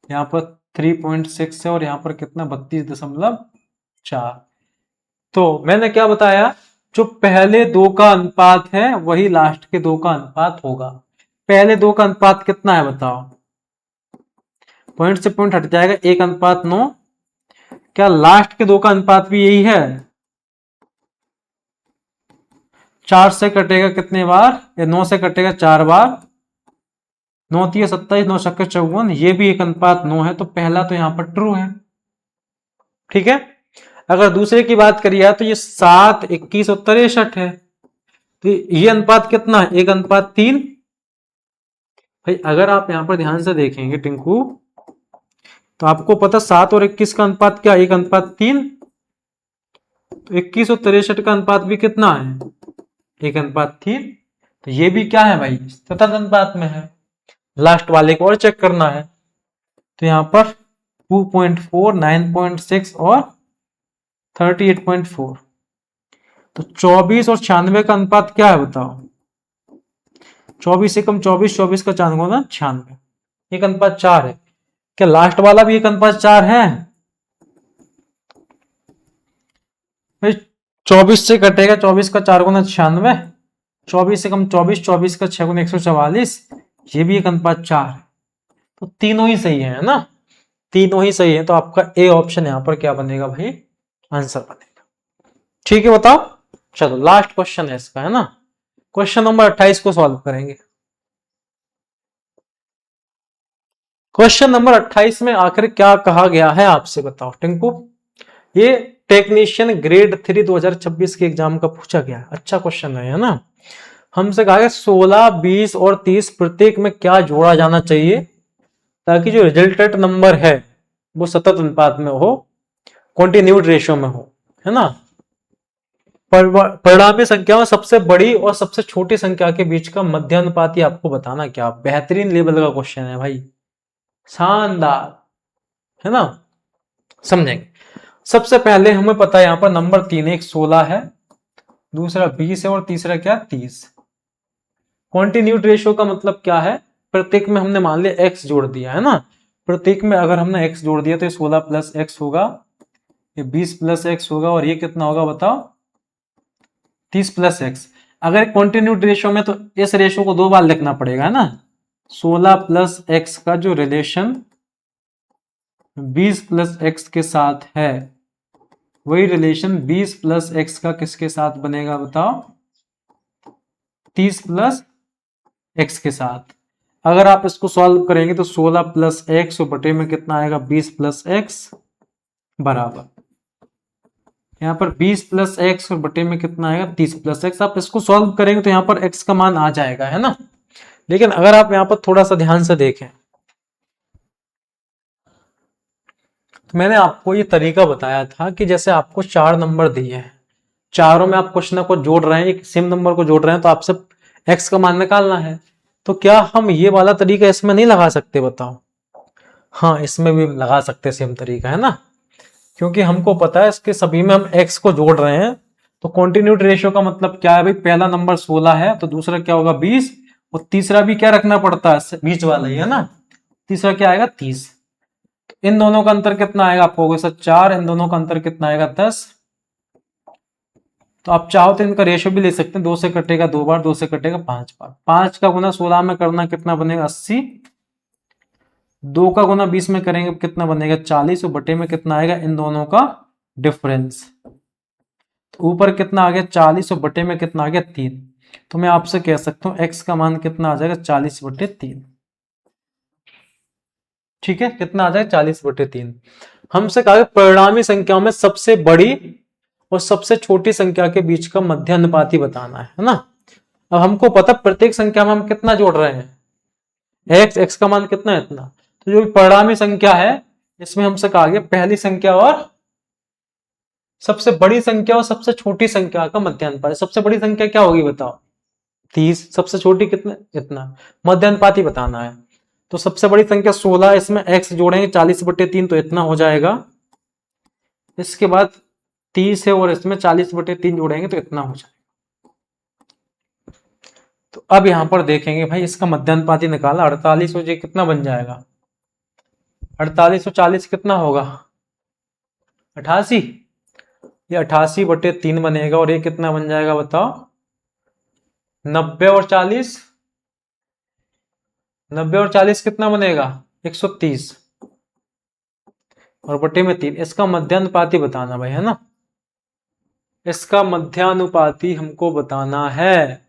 यहाँ पर 3.6 है और यहाँ पर कितना 32.5 4। तो मैंने क्या बताया, जो पहले दो का अनुपात है वही लास्ट के दो का अनुपात होगा। पहले दो का अनुपात कितना है बताओ, पॉइंट से पॉइंट हट जाएगा, 1:9। क्या लास्ट के दो का अनुपात भी यही है? 4 से कटेगा कितने बार, या 9 से कटेगा 4 बार, 9 3 27, 9 छक्के 54, ये भी 1:9 है, तो पहला तो यहां पर ट्रू है। ठीक है। अगर दूसरे की बात करिए तो ये 7 21 और 63 है, तो ये अनुपात कितना है, 1:3। भाई अगर आप यहां पर ध्यान से देखेंगे टिंकू, तो आपको पता 7 और 21 का अनुपात क्या, 1:3। तो 21 और 63 का अनुपात भी कितना है, 1:3। तो ये भी क्या है भाई, सतत अनुपात में है। लास्ट वाले को और चेक करना है, तो यहां पर 2.4, 9.6 और 38.4। तो 24 और 96 का अनुपात क्या है बताओ, 24 से कम 24, 24 का 4 गुना 96, 1:4 है। क्या लास्ट वाला भी 1:4 है? भाई 24 से कटेगा 24 का 4 गुना 96, 24 से कम 24, 24 का 6 गुना 144, ये भी 1:4 है। तो तीनों ही सही है ना, तीनों ही सही है। तो आपका ए ऑप्शन यहां पर क्या बनेगा भाई, आंसर बनेगा। ठीक है बताओ। चलो लास्ट क्वेश्चन है इसका, है ना, क्वेश्चन नंबर 28 को सॉल्व करेंगे। क्वेश्चन नंबर 28 में आखिर क्या कहा गया है आपसे बताओ टिंकू। ये टेक्नीशियन ग्रेड 3 2026 के एग्जाम का पूछा गया, अच्छा क्वेश्चन है ना। हमसे कहा गया 16, 20 और 30 प्रत्येक में क्या जोड़ा जाना चाहिए ताकि जो रिजल्टेंट नंबर है वो सतत अनुपात में हो, कॉन्टिन्यूड रेशियो में हो, है ना। परिणामी संख्या में सबसे बड़ी और सबसे छोटी संख्या के बीच का मध्यानुपाती आपको बताना। क्या बेहतरीन लेवल का क्वेश्चन है भाई, शानदार, है ना। समझेंगे। सबसे पहले हमें पता है यहां पर नंबर 3, एक 16 है, दूसरा 20 है और तीसरा क्या, 30। कॉन्टिन्यूड रेशियो का मतलब क्या है, प्रत्येक में हमने मान लिया x जोड़ दिया, है ना। प्रत्येक में अगर हमने x जोड़ दिया तो ये 16 प्लस x होगा, ये 20 प्लस x होगा, और ये कितना होगा बताओ, 30 प्लस x। अगर कॉन्टिन्यूड रेशियो में तो इस रेशियो को दो बार लिखना पड़ेगा, है ना। 16 प्लस x का जो रिलेशन 20 प्लस x के साथ है, वही रिलेशन 20 प्लस x का किसके साथ बनेगा बताओ, 30 प्लस x के साथ। अगर आप इसको सॉल्व करेंगे तो 16 प्लस एक्स बटे में कितना आएगा, 20 प्लस एक्स, बराबर यहां पर 20 प्लस एक्स और बटे में कितना आएगा, 30 प्लस एक्स। आप इसको सॉल्व करेंगे तो यहां पर x का मान आ जाएगा, है ना। लेकिन अगर आप यहां पर थोड़ा सा ध्यान से देखें, तो मैंने आपको ये तरीका बताया था कि जैसे आपको 4 नंबर दिए हैं, चारों में आप कुछ ना कुछ जोड़ रहे हैं, एक सेम नंबर को जोड़ रहे हैं, तो आपसे x का मान निकालना है। तो क्या हम ये वाला तरीका इसमें नहीं लगा सकते बताओ? हाँ, इसमें भी लगा सकते सेम तरीका, है ना। क्योंकि हमको पता है इसके सभी में हम x को जोड़ रहे हैं। तो कॉन्टिन्यूड रेशियो का मतलब क्या है भाई, पहला नंबर 16 है तो दूसरा क्या होगा 20, और तीसरा भी क्या रखना पड़ता है, बीच वाला ही, है ना। तीसरा क्या आएगा 30। तो इन दोनों का अंतर कितना आएगा आपको होगा सर 4, इन दोनों का अंतर कितना आएगा 10। तो आप चाहो तो इनका रेशियो भी ले सकते हैं, 2 से कटेगा 2 बार, 2 से कटेगा 5 बार। 5 का गुना 16 में करना कितना बनेगा 80, 2 का गुना 20 में करेंगे कितना बनेगा 40, और बटे में कितना आएगा इन दोनों का डिफरेंस। तो ऊपर कितना आ गया 40 और बटे में कितना आ गया 3। तो मैं आपसे कह सकता हूं x का मान कितना आ जाएगा 40/3। ठीक है, कितना आ जाएगा 40/3। हमसे कहा परिणामी संख्याओं में सबसे बड़ी और सबसे छोटी संख्या के बीच का मध्यानुपाती बताना है ना। अब हमको पता प्रत्येक संख्या में हम कितना जोड़ रहे हैं, x का मान कितना है इतना। तो जो परिणामी संख्या है इसमें हमसे कहा गया पहली संख्या और सबसे बड़ी संख्या और सबसे छोटी संख्या का मध्यानुपाती। सबसे बड़ी संख्या क्या होगी बताओ 30, सबसे छोटी कितना, इतना। मध्यानुपाती बताना है तो सबसे बड़ी संख्या 16, इसमें x जोड़ेंगे 40/3 तो इतना हो जाएगा। इसके बाद 30 है और इसमें 40/3 जोड़ेंगे तो इतना हो जाएगा। तो अब यहां पर देखेंगे भाई इसका मध्यानुपाती निकाला, 48 हो जाए कितना बन जाएगा, 48 और 40 कितना होगा 88। ये 88/3 बनेगा और ये कितना बन जाएगा बताओ? 90 और 40, 90 और 40 कितना बनेगा? 130 और बटे में 3। इसका मध्यानुपाती बताना भाई, है ना, इसका मध्यानुपाती हमको बताना है।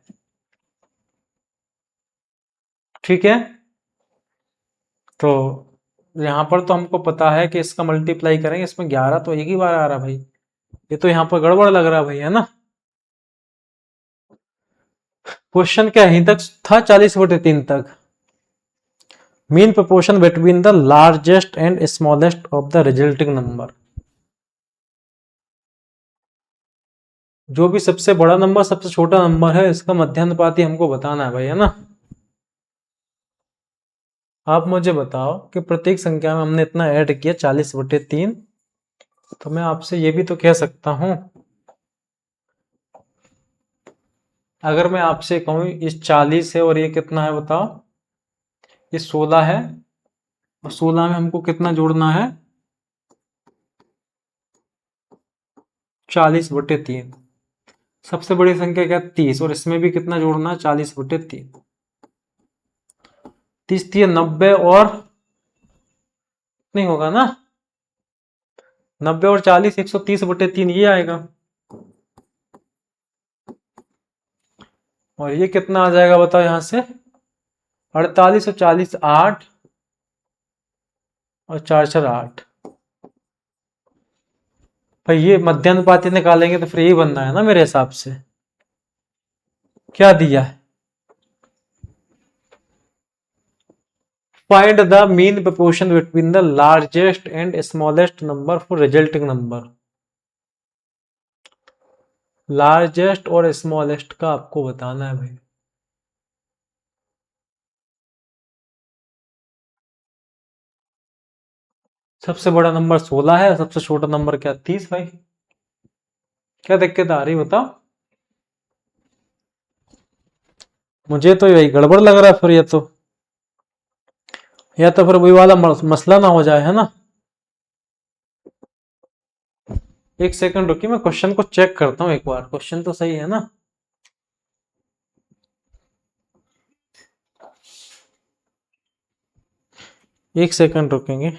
ठीक है, तो यहां पर तो हमको पता है कि इसका मल्टीप्लाई करेंगे, इसमें 11 तो एक ही बार आ रहा भाई, ये तो यहां पर गड़बड़ लग रहा भाई, है ना। क्वेश्चन क्या यहीं तक था, 40/3 तक। Mean proportion between the largest and smallest of the resulting number. जो भी सबसे बड़ा नंबर सबसे छोटा नंबर है, इसका मध्यानुपाती हमको बताना है भाई, है ना। आप मुझे बताओ कि प्रत्येक संख्या में हमने इतना ऐड किया 40/3, तो मैं आपसे ये भी तो कह सकता हूं, अगर मैं आपसे कहूं इस 40 है और ये कितना है बताओ, ये 16 है, और 16 में हमको कितना जोड़ना है? 40/3। सबसे बड़ी संख्या क्या? 30, और इसमें भी कितना जोड़ना है? 40/3। 30 थी 90 और नहीं होगा ना, 90 और 40 130/3 ये आएगा, और ये कितना आ जाएगा बताओ यहां से? 48 और 40 8, और 4 4 8। भाई ये मध्यानुपाती निकालेंगे तो फिर यही बनना है ना मेरे हिसाब से। क्या दिया है? Find the mean proportion between the largest and smallest number for resulting number. Largest और स्मॉलेस्ट का आपको बताना है भाई। सबसे बड़ा नंबर 16 है, सबसे छोटा नंबर क्या? 30 भाई। क्या दिक्कत आ रही बताओ? मुझे तो यही गड़बड़ लग रहा है फिर, ये तो, या तो फिर वही वाला मसला ना हो जाए, है ना। एक सेकंड रुकिए, मैं क्वेश्चन को चेक करता हूँ एक बार, क्वेश्चन तो सही है ना। एक सेकंड रुकेंगे।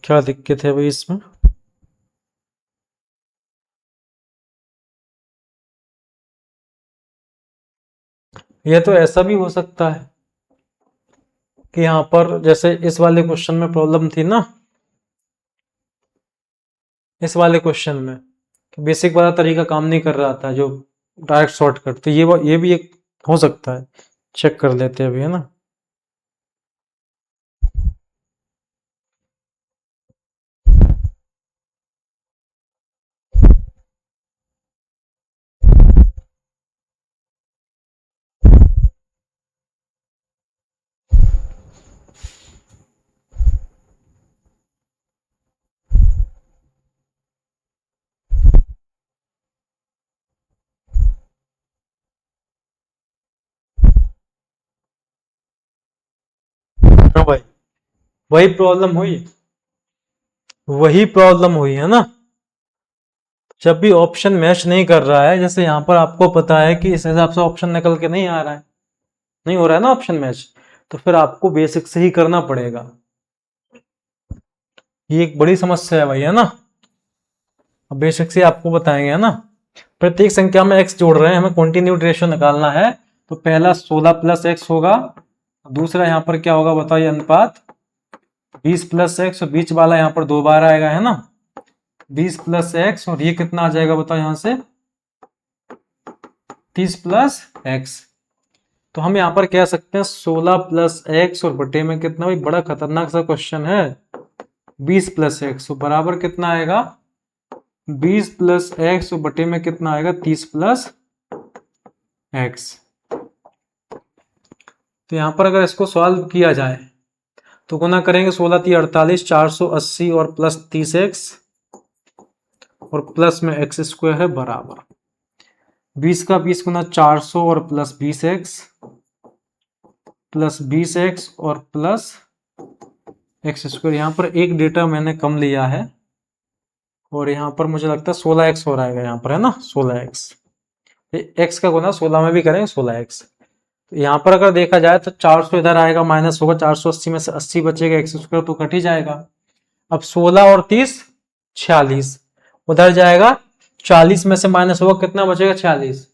क्या दिक्कत है भाई इसमें? यह तो ऐसा भी हो सकता है कि यहाँ पर जैसे इस वाले क्वेश्चन में प्रॉब्लम थी ना, इस वाले क्वेश्चन में बेसिक वाला तरीका काम नहीं कर रहा था, जो डायरेक्ट शॉर्टकट, तो ये भी एक हो सकता है। चेक कर लेते हैं अभी, है ना। हाँ भाई, वही प्रॉब्लम हुई, वही प्रॉब्लम हुई, है ना। जब भी ऑप्शन मैच नहीं कर रहा है, जैसे यहाँ पर आपको पता है कि इस हिसाब से ऑप्शन निकल के नहीं आ रहा है, नहीं हो रहा है ना ऑप्शन मैच, तो फिर आपको बेसिक से ही करना पड़ेगा। ये एक बड़ी समस्या है भाई, है ना। अब बेसिक से आपको बताएंगे, है ना। प्रत्येक संख्या में x जोड़ रहे हैं, हमें कॉन्टिन्यूड रेशियो निकालना है, तो पहला 16 + x होगा, दूसरा यहाँ पर क्या होगा बताइए? अनुपात 20 + x, और बीच वाला यहाँ पर 2 बार आएगा, है ना। 20 + x, और ये कितना आ जाएगा बताओ यहाँ से? 30 + x। तो हम यहाँ पर कह सकते हैं 16 + x और बटे में कितना? भाई बड़ा खतरनाक सा क्वेश्चन है। 20 + x, तो बराबर कितना आएगा? 20 + x, और बटे में कितना आएगा? 30 + x। तो यहां पर अगर इसको सॉल्व किया जाए तो गुना करेंगे, 16 × 3 = 48, 480 और +30x, और प्लस में एक्स स्क्वायर है बराबर 20 का 20 गुना 400 और प्लस 20x और प्लस एक्स स्क्वायर। यहाँ पर एक डेटा मैंने कम लिया है और यहाँ पर मुझे लगता है 16x हो रहेगा यहाँ पर, है ना 16x। x का गुना 16 में भी करेंगे 16x। तो यहाँ पर अगर देखा जाए तो 400 इधर आएगा माइनस होगा, 480 में से 80 बचेगा, एक्स स्क्वायर तो कट ही जाएगा। अब 16 और 30 46 उधर जाएगा, 40 में से माइनस होगा, कितना बचेगा 46,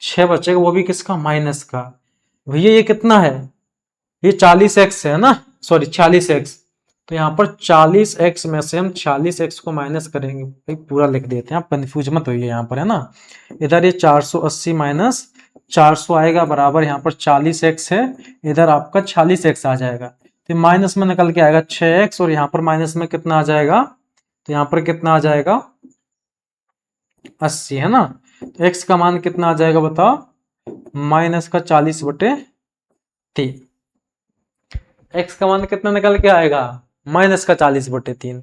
6 बचेगा, वो भी किसका माइनस का। भैया ये कितना है, ये 40x है ना, सॉरी 46x। तो यहाँ पर 40x में से हम 46x को माइनस करेंगे, भाई पूरा लिख देते हैं, आप कंफ्यूज मत होइए यहाँ पर, है ना। इधर ये 480 माइनस 400 आएगा बराबर, यहाँ पर 40x है, इधर आपका 46x आ जाएगा, तो माइनस में निकल के आएगा 6x और यहाँ पर माइनस में कितना आ जाएगा, तो यहाँ पर कितना आ जाएगा 80, है ना। तो x का मान कितना आ जाएगा बताओ, माइनस का 40/3। x का मान कितना निकल के आएगा, माइनस का 40/3।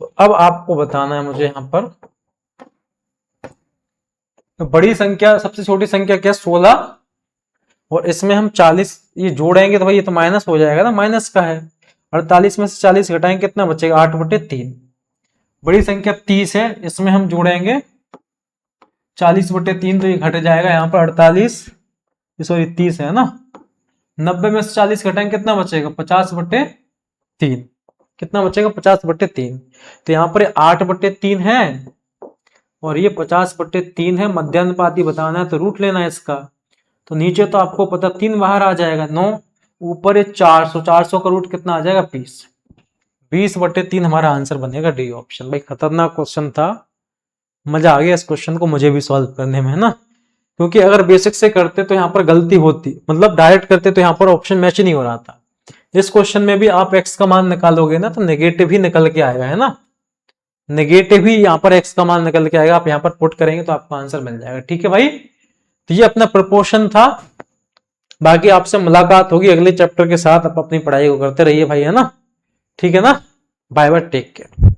तो अब आपको बताना है मुझे यहाँ पर बड़ी संख्या, सबसे छोटी संख्या क्या 16, और इसमें हम 40 ये जोड़ेंगे तो भाई ये तो माइनस हो जाएगा ना, माइनस का है। 48 में से 40 घटाएंगे कितना बचेगा 8/3। बड़ी संख्या 30 है, इसमें हम जोड़ेंगे 40/3 तो ये घट जाएगा, यहाँ पर 48 सॉरी 30 है ना। 90 में से 40 घटाएंगे कितना बचेगा 50/3, कितना बचेगा 50/3। तो यहाँ पर 8/3 है और ये 50/3 है, मध्यानुपाती बताना है तो रूट लेना है इसका। तो नीचे तो आपको पता 3 बाहर आ जाएगा 9, ऊपर ये 400, 400 का रूट कितना आ जाएगा 20, 20/3 हमारा आंसर बनेगा डी ऑप्शन। भाई खतरनाक क्वेश्चन था, मजा आ गया इस क्वेश्चन को मुझे भी सॉल्व करने में, है ना। क्योंकि अगर बेसिक से करते तो यहाँ पर गलती होती, मतलब डायरेक्ट करते तो यहाँ पर ऑप्शन मैच नहीं हो रहा था। इस क्वेश्चन में भी आप x का मान निकालोगे ना तो नेगेटिव ही निकल के आएगा, है ना, नेगेटिव ही यहाँ पर x का मान निकल के आएगा। आप यहाँ पर पुट करेंगे तो आपको आंसर मिल जाएगा, ठीक है भाई। तो ये अपना प्रपोर्शन था, बाकी आपसे मुलाकात होगी अगले चैप्टर के साथ। आप अपनी पढ़ाई को करते रहिए भाई, है ना, ठीक है ना। Bye bye, take care.